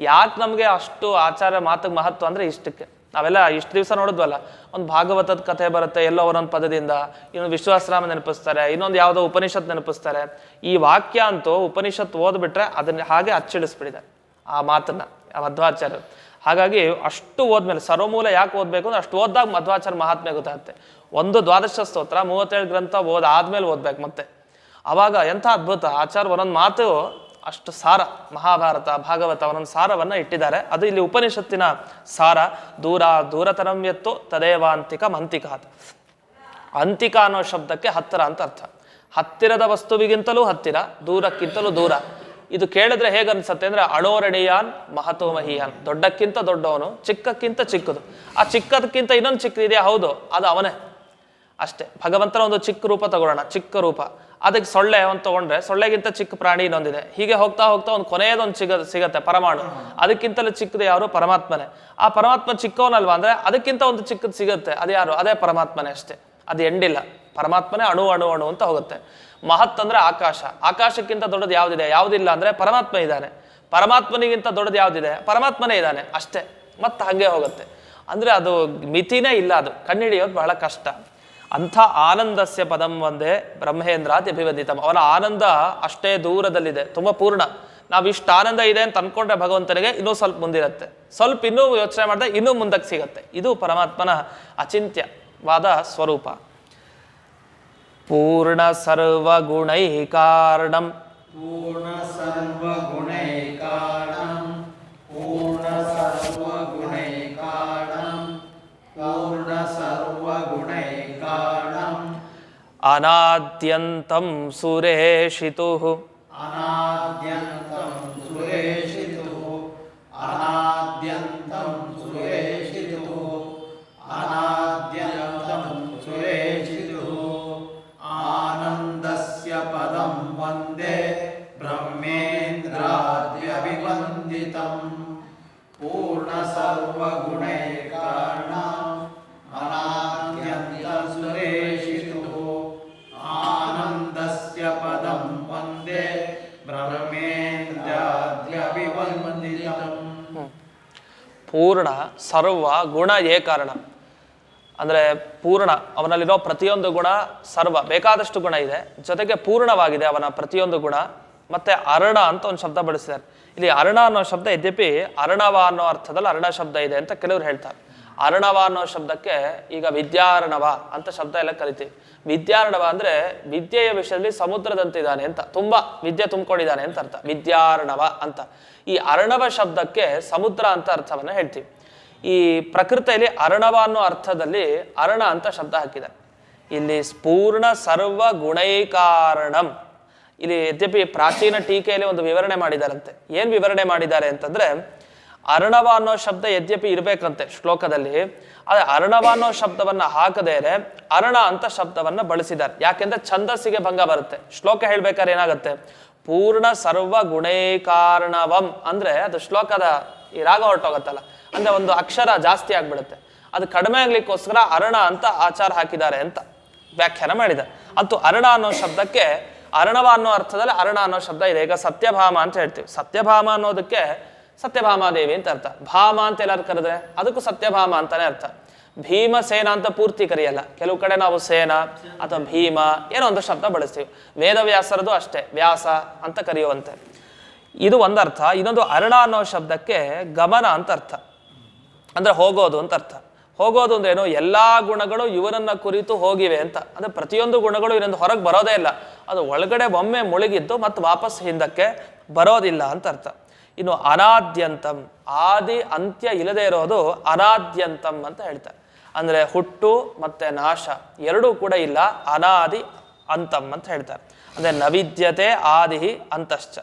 ಯಾಕೆ ನಮಗೆ ಅಷ್ಟು ಆಚಾರ್ಯ ಮಾತಿಗೆ ಮಹತ್ವ ಅಂದರೆ ಇಷ್ಟಕ್ಕೆ. ನಾವೆಲ್ಲ ಇಷ್ಟು ದಿವಸ ನೋಡಿದ್ವಲ್ಲ, ಒಂದು ಭಾಗವತದ ಕಥೆ ಬರುತ್ತೆ ಎಲ್ಲೋ ಒಂದೊಂದು ಪದದಿಂದ, ಇನ್ನೊಂದು ವಿಷ್ಣು ಸಹಸ್ರನಾಮ ನೆನಪಿಸ್ತಾರೆ, ಇನ್ನೊಂದು ಯಾವುದೋ ಉಪನಿಷತ್ ನೆನಪಿಸ್ತಾರೆ. ಈ ವಾಕ್ಯ ಅಂತೂ ಉಪನಿಷತ್ ಓದ್ಬಿಟ್ರೆ ಅದನ್ನ ಹಾಗೆ ಅಚ್ಚಿಡಿಸ್ಬಿಟ್ಟಿದ್ದಾರೆ ಆ ಮಾತನ್ನ ಆ ಮಧ್ವಾಚಾರ್ಯರು. ಹಾಗಾಗಿ ಅಷ್ಟು ಓದ್ಮೇಲೆ ಸರ್ವಮೂಲ ಯಾಕೆ ಓದಬೇಕು ಅಂದ್ರೆ ಅಷ್ಟು ಓದ್ದಾಗ ಮಧ್ವಾಚಾರ್ಯ ಮಹಾತ್ಮೆ ಗೊತ್ತಾಗುತ್ತೆ. ಒಂದು ದ್ವಾದಶ ಸ್ತೋತ್ರ 37 ಗ್ರಂಥ ಆದ್ಮೇಲೆ ಓದ್ಬೇಕು ಮತ್ತೆ. ಅವಾಗ ಎಂಥ ಅದ್ಭುತ ಆಚಾರ್ಯ ಒಂದೊಂದು ಮಾತು ಅಷ್ಟು ಸಾರ. ಮಹಾಭಾರತ, ಭಾಗವತ ಒಂದೊಂದು ಸಾರವನ್ನ ಇಟ್ಟಿದ್ದಾರೆ. ಅದು ಇಲ್ಲಿ ಉಪನಿಷತ್ತಿನ ಸಾರ. ದೂರತರಂ ಎತ್ತು ತದೇವಾಂತಿಕ ಮಂತಿಕಾತ್. ಅಂತಿಕ ಅನ್ನೋ ಶಬ್ದಕ್ಕೆ ಹತ್ತಿರ ಅಂತ ಅರ್ಥ. ಹತ್ತಿರದ ವಸ್ತುವಿಗಿಂತಲೂ ಹತ್ತಿರ, ದೂರಕ್ಕಿಂತಲೂ ದೂರ. ಇದು ಕೇಳಿದ್ರೆ ಹೇಗೆ ಅನ್ಸುತ್ತೆ ಅಂದ್ರೆ ಅಣೋರಣೀಯಾನ್ ಮಹತೋ ಮಹೀಯಾನ್. ದೊಡ್ಡಕ್ಕಿಂತ ದೊಡ್ಡವನು, ಚಿಕ್ಕಕ್ಕಿಂತ ಚಿಕ್ಕದು. ಆ ಚಿಕ್ಕದಕ್ಕಿಂತ ಇನ್ನೊಂದು ಚಿಕ್ಕದಿದೆಯಾ? ಹೌದು, ಅದು ಅವನೇ ಅಷ್ಟೇ. ಭಗವಂತನ ಒಂದು ಚಿಕ್ಕ ರೂಪ ತಗೊಳ್ಳೋಣ, ಚಿಕ್ಕ ರೂಪ. ಅದಕ್ಕೆ ಸೊಳ್ಳೆ ಒಂದು ತಗೊಂಡ್ರೆ ಸೊಳ್ಳೆಗಿಂತ ಚಿಕ್ಕ ಪ್ರಾಣಿ ಇನ್ನೊಂದಿದೆ. ಹೀಗೆ ಹೋಗ್ತಾ ಹೋಗ್ತಾ ಒಂದು ಕೊನೆಯದೊಂದು ಸಿಗತ್ತೆ ಪರಮಾಣು. ಅದಕ್ಕಿಂತಲೂ ಚಿಕ್ಕದು ಯಾರು? ಪರಮಾತ್ಮನೇ. ಆ ಪರಮಾತ್ಮ ಚಿಕ್ಕವನಲ್ವಾ ಅಂದ್ರೆ ಅದಕ್ಕಿಂತ ಒಂದು ಚಿಕ್ಕದು ಸಿಗುತ್ತೆ. ಅದು ಯಾರು? ಅದೇ ಪರಮಾತ್ಮನೇ ಅಷ್ಟೇ. ಅದು ಎಂಡಿಲ್ಲ. ಪರಮಾತ್ಮನೇ ಅಣು ಅಣು ಅಣು ಅಂತ ಹೋಗುತ್ತೆ. ಮಹತ್ ಅಂದ್ರೆ ಆಕಾಶ. ಆಕಾಶಕ್ಕಿಂತ ದೊಡ್ಡದು ಯಾವುದಿದೆ? ಯಾವುದಿಲ್ಲ ಅಂದ್ರೆ ಪರಮಾತ್ಮ ಇದ್ದಾನೆ. ಪರಮಾತ್ಮನಿಗಿಂತ ದೊಡ್ಡದು ಯಾವುದಿದೆ? ಪರಮಾತ್ಮನೇ ಇದ್ದಾನೆ ಅಷ್ಟೇ. ಮತ್ತೆ ಹಾಗೆ ಹೋಗುತ್ತೆ. ಅಂದ್ರೆ ಅದು ಮಿತಿನೇ ಇಲ್ಲ. ಅದು ಕಂಡುಹಿಡಿಯೋದು ಬಹಳ ಕಷ್ಟ. ಅಂಥ ಆನಂದಸ್ಯ ಪದಂ ಒಂದೇ ಬ್ರಹ್ಮೇಂದ್ರಾತ್ ಅಭಿವಂದಿತಂ. ಅವನ ಆನಂದ ಅಷ್ಟೇ ದೂರದಲ್ಲಿದೆ, ತುಂಬ ಪೂರ್ಣ. ನಾವು ಇಷ್ಟು ಆನಂದ ಇದೆ ಅಂತ ಅನ್ಕೊಂಡ್ರೆ ಭಗವಂತನಿಗೆ ಇನ್ನೂ ಸ್ವಲ್ಪ ಮುಂದಿರುತ್ತೆ. ಸ್ವಲ್ಪ ಇನ್ನೂ ಯೋಚನೆ ಮಾಡಿದ್ರೆ ಇನ್ನೂ ಮುಂದಕ್ಕೆ ಸಿಗತ್ತೆ. ಇದು ಪರಮಾತ್ಮನ ಅಚಿಂತ್ಯವಾದ ಸ್ವರೂಪ. ಪೂರ್ಣ ಸರ್ವಗುಣೈಕಾರ್ಣಂ ಪೂರ್ಣ ಸರ್ವಗುಣೈಕಾರ್ಣಂ ಪೂರ್ಣ ಸರ್ವಗುಣೈಕಾರ್ಣಂ ಪೂರ್ಣ ಸರ್ವಗುಣೈಕಾರ್ಣಂ ಅನಾದ್ಯಂತಂ ಸುರೇಶಿತುಃ ಅನಾದ್ಯಂತಂ ಸುರೇಶಿತುಃ ಅನಾದ್ಯಂತಂ ಸುರೇಶಿತುಃ ಅನಾದ್ಯಂತಂ ಸುರೇಶಿತುಃ ಆನಂದಸ್ಯ ಪದಂ ವಂದೇ ಬ್ರಹ್ಮೇಂದ್ರಾದ್ಯಭಿವಂದಿತಂ ಪೂರ್ಣ ಸರ್ವಗುಣೈಕಾರ್ಣಂ ಅನಾದ್ಯಂತ ಸುರೇಶಿತುಃ ಆನಂದಸ್ಯ ಪದಂ ವಂದೇ ಬ್ರಹ್ಮೇಂದ್ರಾದ್ಯಭಿವಂದಿತಂ. ಪೂರ್ಣ ಸರ್ವ ಗುಣ ಏಕಾರಣ ಅಂದ್ರೆ ಪೂರ್ಣ, ಅವನಲ್ಲಿರೋ ಪ್ರತಿಯೊಂದು ಗುಣ ಸರ್ವ, ಬೇಕಾದಷ್ಟು ಗುಣ ಇದೆ, ಜೊತೆಗೆ ಪೂರ್ಣವಾಗಿದೆ ಅವನ ಪ್ರತಿಯೊಂದು ಗುಣ. ಮತ್ತೆ ಅರ್ಣ ಅಂತ ಒಂದು ಶಬ್ದ ಬಳಸಿದ್ದಾರೆ ಇಲ್ಲಿ. ಅರ್ಣ ಅನ್ನೋ ಶಬ್ದ ಯದ್ಯಪಿ ಅರ್ಣವ ಅನ್ನೋ ಅರ್ಥದಲ್ಲಿ ಅರ್ಣ ಶಬ್ದ ಇದೆ ಅಂತ ಕೆಲವರು ಹೇಳ್ತಾರೆ. ಅರ್ಣವ ಅನ್ನೋ ಶಬ್ದಕ್ಕೆ ಈಗ ವಿದ್ಯಾರ್ಣವ ಅಂತ ಶಬ್ದ ಎಲ್ಲ ಕರಿತೀವಿ. ವಿದ್ಯಾರ್ಣವ ಅಂದ್ರೆ ವಿದ್ಯೆಯ ವಿಷಯದಲ್ಲಿ ಸಮುದ್ರದಂತಿದ್ದಾನೆ ಅಂತ, ತುಂಬಾ ವಿದ್ಯೆ ತುಂಬಿಕೊಂಡಿದ್ದಾನೆ ಅಂತ ಅರ್ಥ. ವಿದ್ಯಾರ್ಣವ ಅಂತ. ಈ ಅರ್ಣವ ಶಬ್ದಕ್ಕೆ ಸಮುದ್ರ ಅಂತ ಅರ್ಥವನ್ನ ಹೇಳ್ತೀವಿ. ಈ ಪ್ರಕೃತಿಯಲ್ಲಿ ಅರ್ಣವ ಅನ್ನೋ ಅರ್ಥದಲ್ಲಿ ಅರ್ಣ ಅಂತ ಶಬ್ದ ಹಾಕಿದ್ದಾರೆ. ಇಲ್ಲಿ ಪೂರ್ಣ ಸರ್ವ ಗುಣೈಕಾರಣಂ. ಇಲ್ಲಿ ಯದ್ಯಪಿ ಪ್ರಾಚೀನ ಟೀಕೆಯಲ್ಲಿ ಒಂದು ವಿವರಣೆ ಮಾಡಿದಾರಂತೆ. ಏನ್ ವಿವರಣೆ ಮಾಡಿದ್ದಾರೆ ಅಂತಂದ್ರೆ, ಅರ್ಣವ ಅನ್ನೋ ಶಬ್ದ ಯದ್ಯಪಿ ಇರ್ಬೇಕಂತೆ ಶ್ಲೋಕದಲ್ಲಿ, ಆದ್ರೆ ಅರ್ಣವ ಅನ್ನೋ ಶಬ್ದವನ್ನ ಹಾಕದೇನೆ ಅರ್ಣ ಅಂತ ಶಬ್ದವನ್ನ ಬಳಸಿದ್ದಾರೆ. ಯಾಕೆಂದ್ರೆ ಛಂದಸ್ಸಿಗೆ ಭಂಗ ಬರುತ್ತೆ. ಶ್ಲೋಕ ಹೇಳ್ಬೇಕಾದ್ರೆ ಏನಾಗುತ್ತೆ? ಪೂರ್ಣ ಸರ್ವ ಗುಣೈಕಾರ್ಣವಂ ಅಂದ್ರೆ ಅದು ಶ್ಲೋಕದ ಈ ರಾಗ ಹೊರಟೋಗತ್ತಲ್ಲ, ಅಂದ್ರೆ ಒಂದು ಅಕ್ಷರ ಜಾಸ್ತಿ ಆಗ್ಬಿಡುತ್ತೆ. ಅದು ಕಡಿಮೆ ಆಗ್ಲಿಕ್ಕೋಸ್ಕರ ಅರ್ಣ ಅಂತ ಆಚಾರ ಹಾಕಿದ್ದಾರೆ ಅಂತ ವ್ಯಾಖ್ಯಾನ ಮಾಡಿದ್ದಾರೆ. ಅಂತೂ ಅರ್ಣ ಅನ್ನೋ ಶಬ್ದಕ್ಕೆ ಅರ್ಣವ ಅನ್ನೋ ಅರ್ಥದಲ್ಲಿ ಅರ್ಣ ಅನ್ನೋ ಶಬ್ದ ಇದೆ. ಈಗ ಸತ್ಯಭಾಮ ಅಂತ ಹೇಳ್ತೀವಿ. ಸತ್ಯಭಾಮ ಅನ್ನೋದಕ್ಕೆ ಸತ್ಯಭಾಮಾದೇವಿ ಅಂತ ಅರ್ಥ. ಭಾಮ ಅಂತ ಎಲ್ಲಾರು ಕರೆದ್ರೆ ಅದಕ್ಕೂ ಸತ್ಯಭಾಮ ಅಂತಾನೆ ಅರ್ಥ. ಭೀಮಸೇನ ಅಂತ ಪೂರ್ತಿ ಕರೆಯಲ್ಲ, ಕೆಲವು ಕಡೆ ನಾವು ಸೇನ ಅಥವಾ ಭೀಮ ಏನೋ ಒಂದು ಶಬ್ದ ಬಳಸ್ತೀವಿ. ವೇದವ್ಯಾಸರದು ಅಷ್ಟೇ, ವ್ಯಾಸ ಅಂತ ಕರೆಯುವಂತೆ. ಇದು ಒಂದರ್ಥ. ಇನ್ನೊಂದು ಅರಣ ಅನ್ನೋ ಶಬ್ದಕ್ಕೆ ಗಮನ ಅಂತ ಅರ್ಥ, ಅಂದ್ರೆ ಹೋಗೋದು ಅಂತ ಅರ್ಥ. ಹೋಗೋದು ಅಂದ್ರೇನು, ಎಲ್ಲಾ ಗುಣಗಳು ಇವರನ್ನ ಕುರಿತು ಹೋಗಿವೆ ಅಂತ. ಅಂದ್ರೆ ಪ್ರತಿಯೊಂದು ಗುಣಗಳು ಇವರಿಂದ ಹೊರಗೆ ಬರೋದೇ ಇಲ್ಲ, ಅದು ಒಳಗಡೆ ಒಮ್ಮೆ ಮುಳುಗಿದ್ದು ಮತ್ತೆ ವಾಪಸ್ ಹಿಂದಕ್ಕೆ ಬರೋದಿಲ್ಲ ಅಂತ ಅರ್ಥ. ಇನ್ನು ಅನಾದ್ಯಂತಂ, ಆದಿ ಅಂತ್ಯ ಇಲ್ಲದೆ ಇರೋದು ಅನಾದ್ಯಂತಂ ಅಂತ ಹೇಳ್ತಾರೆ. ಅಂದ್ರೆ ಹುಟ್ಟು ಮತ್ತೆ ನಾಶ ಎರಡೂ ಕೂಡ ಇಲ್ಲ, ಅನಾದಿ ಅಂತಂ ಅಂತ ಹೇಳ್ತಾರೆ. ಅಂದ್ರೆ ನವಿದ್ಯತೆ ಆದಿ ಅಂತಶ್ಚ.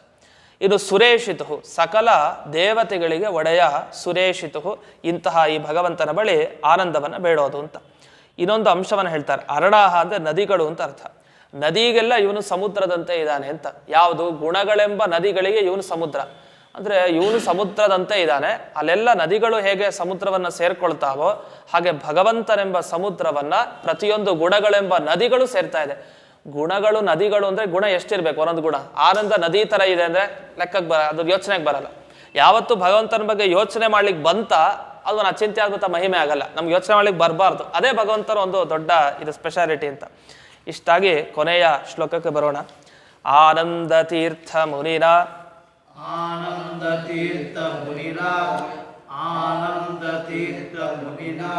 ಇನ್ನು ಸುರೇಶಿತು, ಸಕಲ ದೇವತೆಗಳಿಗೆ ಒಡೆಯ ಸುರೇಶಿತು, ಇಂತಹ ಈ ಭಗವಂತನ ಬಳಿ ಆನಂದವನ್ನು ಬೇಡೋದು ಅಂತ. ಇನ್ನೊಂದು ಅಂಶವನ್ನು ಹೇಳ್ತಾರೆ, ಅರಣಾಹ ಅಂದ್ರೆ ನದಿಗಳು ಅಂತ ಅರ್ಥ. ನದಿಗೆಲ್ಲ ಇವನು ಸಮುದ್ರದಂತೆ ಇದ್ದಾನೆ ಅಂತ. ಯಾವುದು? ಗುಣಗಳೆಂಬ ನದಿಗಳಿಗೆ ಇವನು ಸಮುದ್ರ. ಅಂದ್ರೆ ಇವನು ಸಮುದ್ರದಂತೆ ಇದ್ದಾನೆ. ಅಲ್ಲೆಲ್ಲ ನದಿಗಳು ಹೇಗೆ ಸಮುದ್ರವನ್ನ ಸೇರ್ಕೊಳ್ತಾವೋ ಹಾಗೆ ಭಗವಂತನೆಂಬ ಸಮುದ್ರವನ್ನ ಪ್ರತಿಯೊಂದು ಗುಣಗಳೆಂಬ ನದಿಗಳು ಸೇರ್ತಾ ಇದೆ. ಗುಣಗಳು ನದಿಗಳು ಅಂದ್ರೆ ಗುಣ ಎಷ್ಟಿರ್ಬೇಕು? ಒಂದೊಂದು ಗುಣ. ಆನಂದ ನದಿ ತರ ಇದೆ ಅಂದ್ರೆ ಲೆಕ್ಕಕ್ಕೆ ಅದು ಯೋಚನೆಗೆ ಬರಲ್ಲ. ಯಾವತ್ತು ಭಗವಂತನ ಬಗ್ಗೆ ಯೋಚನೆ ಮಾಡ್ಲಿಕ್ಕೆ ಬಂತ ಅದು ಒಂದು ಅಚಿಂತ್ಯದ್ಭುತ ಮಹಿಮೆ ಆಗಲ್ಲ, ನಮ್ಗೆ ಯೋಚನೆ ಮಾಡ್ಲಿಕ್ಕೆ ಬರಬಾರ್ದು. ಅದೇ ಭಗವಂತನ ಒಂದು ದೊಡ್ಡ ಇದು ಸ್ಪೆಷಾಲಿಟಿ ಅಂತ. ಇಷ್ಟಾಗಿ ಕೊನೆಯ ಶ್ಲೋಕಕ್ಕೆ ಬರೋಣ. ಆನಂದ ತೀರ್ಥ ಮುನಿನ ಆನಂದ ತೀರ್ಥ ಮುನಿರಾ, ಆನಂದ ತೀರ್ಥ ಮುನಿರಾ,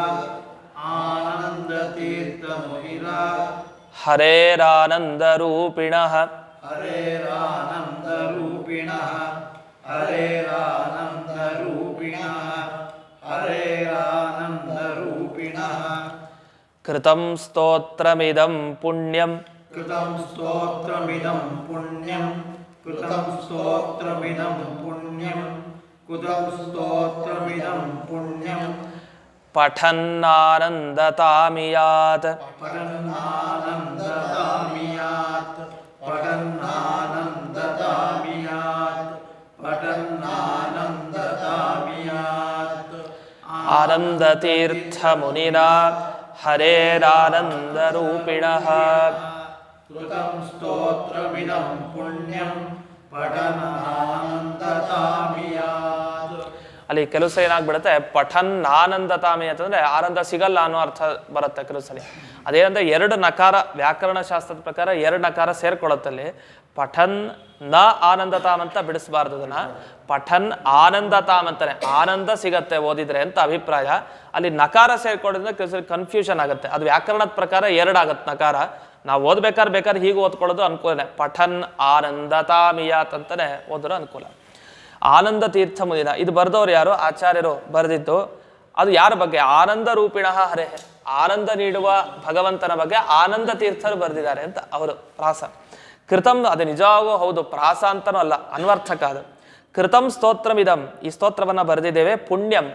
ಆನಂದ ತೀರ್ಥ ಮುನಿರಾ, ಹರೇರಾನಂದ ರೂಪಿಣಃ, ಹರೇರಾನಂದ ರೂಪಿಣಃ, ಹರೇರಾನಂದ ರೂಪಿಣಃ, ಹರೇರಾನಂದ ರೂಪಿಣಃ. ಕೃತಂ ಸ್ತೋತ್ರಮಿದಂ ಪುಣ್ಯಂ, ಕೃತಂ ಸ್ತೋತ್ರಮಿದಂ ಪುಣ್ಯಂ, ಕೃತಂ ಸ್ತೋತ್ರಮಿದಂ ಪುಣ್ಯಂ, ಕೃತಂ ಸ್ತೋತ್ರಮಿದಂ ಪುಣ್ಯಂ. ಪಠನ್ನಾನಂದತಾಮಿಯಾತ್, ಪಠನ್ನಾನಂದತಾಮಿಯಾತ್, ಪಠನ್ನಾನಂದತಾಮಿಯಾತ್, ಪಠನ್ನಾನಂದತಾಮಿಯಾತ್. ಆನಂದತೀರ್ಥ ಮುನಿನಾ ಹರೇರಾನಂದ ರೂಪಿಣಃ. ಕೃತಂ ಸ್ತೋತ್ರಮಿದಂ ಪುಣ್ಯಂ, ಪಠನ್ನಾನಂದತಾಮಿಯಾತ್. ಅಲ್ಲಿ ಕೆಲವು ಸಲ ಏನಾಗ್ಬಿಡುತ್ತೆ, ಪಠನ್ ಆನಂದತಾಮಿ ಅಂತಂದ್ರೆ ಆನಂದ ಸಿಗಲ್ಲ ಅನ್ನೋ ಅರ್ಥ ಬರುತ್ತೆ ಕೆಲವು ಸಲ. ಅದೇನಂದ್ರೆ ಎರಡು ನಕಾರ, ವ್ಯಾಕರಣ ಶಾಸ್ತ್ರದ ಪ್ರಕಾರ ಎರಡು ನಕಾರ ಸೇರ್ಕೊಳ್ಳುತ್ತಲ್ಲಿ. ಪಠನ್ ನ ಆನಂದತಾಮ್ ಅಂತ ಬಿಡಿಸಬಾರ್ದು, ಅದನ್ನ ಪಠನ್ ಆನಂದತಾಮ್ ಅಂತಾನೆ. ಆನಂದ ಸಿಗತ್ತೆ ಓದಿದ್ರೆ ಅಂತ ಅಭಿಪ್ರಾಯ. ಅಲ್ಲಿ ನಕಾರ ಸೇರ್ಕೊಳ್ಳೋದ್ರಿಂದ ಕೆಲವು ಸಲ ಕನ್ಫ್ಯೂಷನ್ ಆಗುತ್ತೆ. ಅದು ವ್ಯಾಕರಣದ ಪ್ರಕಾರ ಎರಡಾಗತ್ತೆ ನಕಾರ. ನಾವು ಬೇಕಾದ್ರೆ ಹೀಗೆ ಓದ್ಕೊಳ್ಳೋದು ಅನುಕೂಲನೇ. ಪಠನ್ ಆನಂದತಾಮಿಯಾತ್ ಅಂತಾನೆ ಓದೋದು ಅನುಕೂಲ. ಆನಂದ ತೀರ್ಥ ಮುನಿನ, ಇದು ಬರೆದವ್ರು ಯಾರು? ಆಚಾರ್ಯರು ಬರೆದಿದ್ದು. ಅದು ಯಾರ ಬಗ್ಗೆ? ಆನಂದ ರೂಪಿಣಃ ಹರೇ, ಆನಂದ ನೀಡುವ ಭಗವಂತನ ಬಗ್ಗೆ ಆನಂದ ತೀರ್ಥರು ಬರೆದಿದ್ದಾರೆ ಅಂತ ಅವರು ಪ್ರಾಸ. ಕೃತಂ, ಅದು ನಿಜವಾಗೂ ಹೌದು, ಪ್ರಾಸ ಅಂತನೂ ಅಲ್ಲ, ಅನ್ವರ್ಥಕ ಅದು. ಕೃತಂ ಸ್ತೋತ್ರಮಿದಂ, ಈ ಸ್ತೋತ್ರವನ್ನ ಬರೆದಿದ್ದೇವೆ. ಪುಣ್ಯಂ,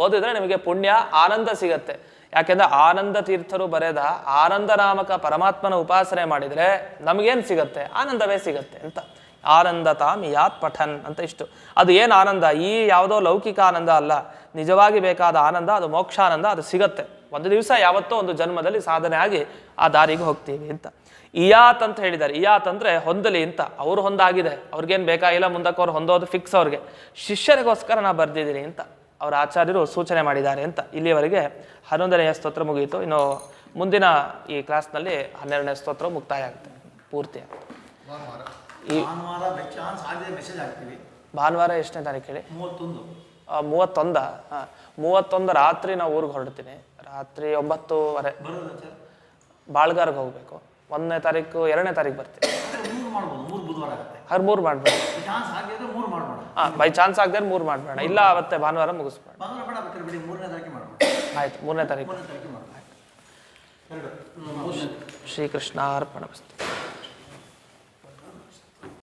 ಓದಿದ್ರೆ ನಿಮಗೆ ಪುಣ್ಯ ಆನಂದ ಸಿಗತ್ತೆ. ಯಾಕೆಂದ್ರೆ ಆನಂದ ತೀರ್ಥರು ಬರೆದ ಆನಂದ ನಾಮಕ ಪರಮಾತ್ಮನ ಉಪಾಸನೆ ಮಾಡಿದ್ರೆ ನಮಗೇನು ಸಿಗತ್ತೆ? ಆನಂದವೇ ಸಿಗತ್ತೆ ಅಂತ. ಆನಂದತಾಮ್ ಯಾತ್ ಪಠನ್ ಅಂತ ಇಷ್ಟು. ಅದು ಏನು ಆನಂದ? ಈ ಯಾವುದೋ ಲೌಕಿಕ ಆನಂದ ಅಲ್ಲ, ನಿಜವಾಗಿ ಬೇಕಾದ ಆನಂದ, ಅದು ಮೋಕ್ಷಾನಂದ. ಅದು ಸಿಗತ್ತೆ ಒಂದು ದಿವಸ, ಯಾವತ್ತೋ ಒಂದು ಜನ್ಮದಲ್ಲಿ ಸಾಧನೆ ಆಗಿ ಆ ದಾರಿಗೆ ಹೋಗ್ತೀವಿ ಅಂತ. ಇಯಾತ್ ಅಂತ ಹೇಳಿದ್ದಾರೆ. ಇಯಾತ್ ಅಂದ್ರೆ ಹೊಂದಲಿ ಅಂತ. ಅವ್ರು ಹೊಂದಾಗಿದೆ, ಅವ್ರಿಗೇನು ಬೇಕಾಗಿಲ್ಲ, ಮುಂದಕ್ಕೆ ಅವ್ರು ಹೊಂದೋದು ಫಿಕ್ಸ್ ಅವ್ರಿಗೆ. ಶಿಷ್ಯರಿಗೋಸ್ಕರ ನಾ ಬರ್ದಿದ್ದೀನಿ ಅಂತ ಅವರ ಆಚಾರ್ಯರು ಸೂಚನೆ ಮಾಡಿದ್ದಾರೆ ಅಂತ. ಇಲ್ಲಿಯವರೆಗೆ 11ನೇ ಸ್ತೋತ್ರ ಮುಗಿಯಿತು. ಇನ್ನು ಮುಂದಿನ ಈ ಕ್ಲಾಸ್ನಲ್ಲಿ 12ನೇ ಸ್ತೋತ್ರ ಮುಕ್ತಾಯ ಆಗುತ್ತೆ, ಪೂರ್ತಿ ಆಗುತ್ತೆ. ಭಾನುವಾರ ಎಷ್ಟನೇ ತಾರೀಕು ಹೇಳಿ? 31. 31 ರಾತ್ರಿ ನಾವು ಊರಿಗೆ ಹೊರಡ್ತೀನಿ. ರಾತ್ರಿ 9:30 ಬಾಳ್ಗಾರ್ಗೆ ಹೋಗ್ಬೇಕು. 1ನೇ ತಾರೀಕು 2ನೇ ತಾರೀಕು ಬರ್ತೀನಿ. 3 ಮಾಡ್ಬೇಡ. ಬೈ ಚಾನ್ಸ್ ಆಗದೆ 3 ಮಾಡ್ಬೇಡ. ಇಲ್ಲ ಅವತ್ತೆ ಭಾನುವಾರ ಮುಗಿಸ್ಬೇಡ. ಆಯ್ತು, 3ನೇ ತಾರೀಕು. ಶ್ರೀಕೃಷ್ಣಾರ್ಪಣಮಸ್ತು.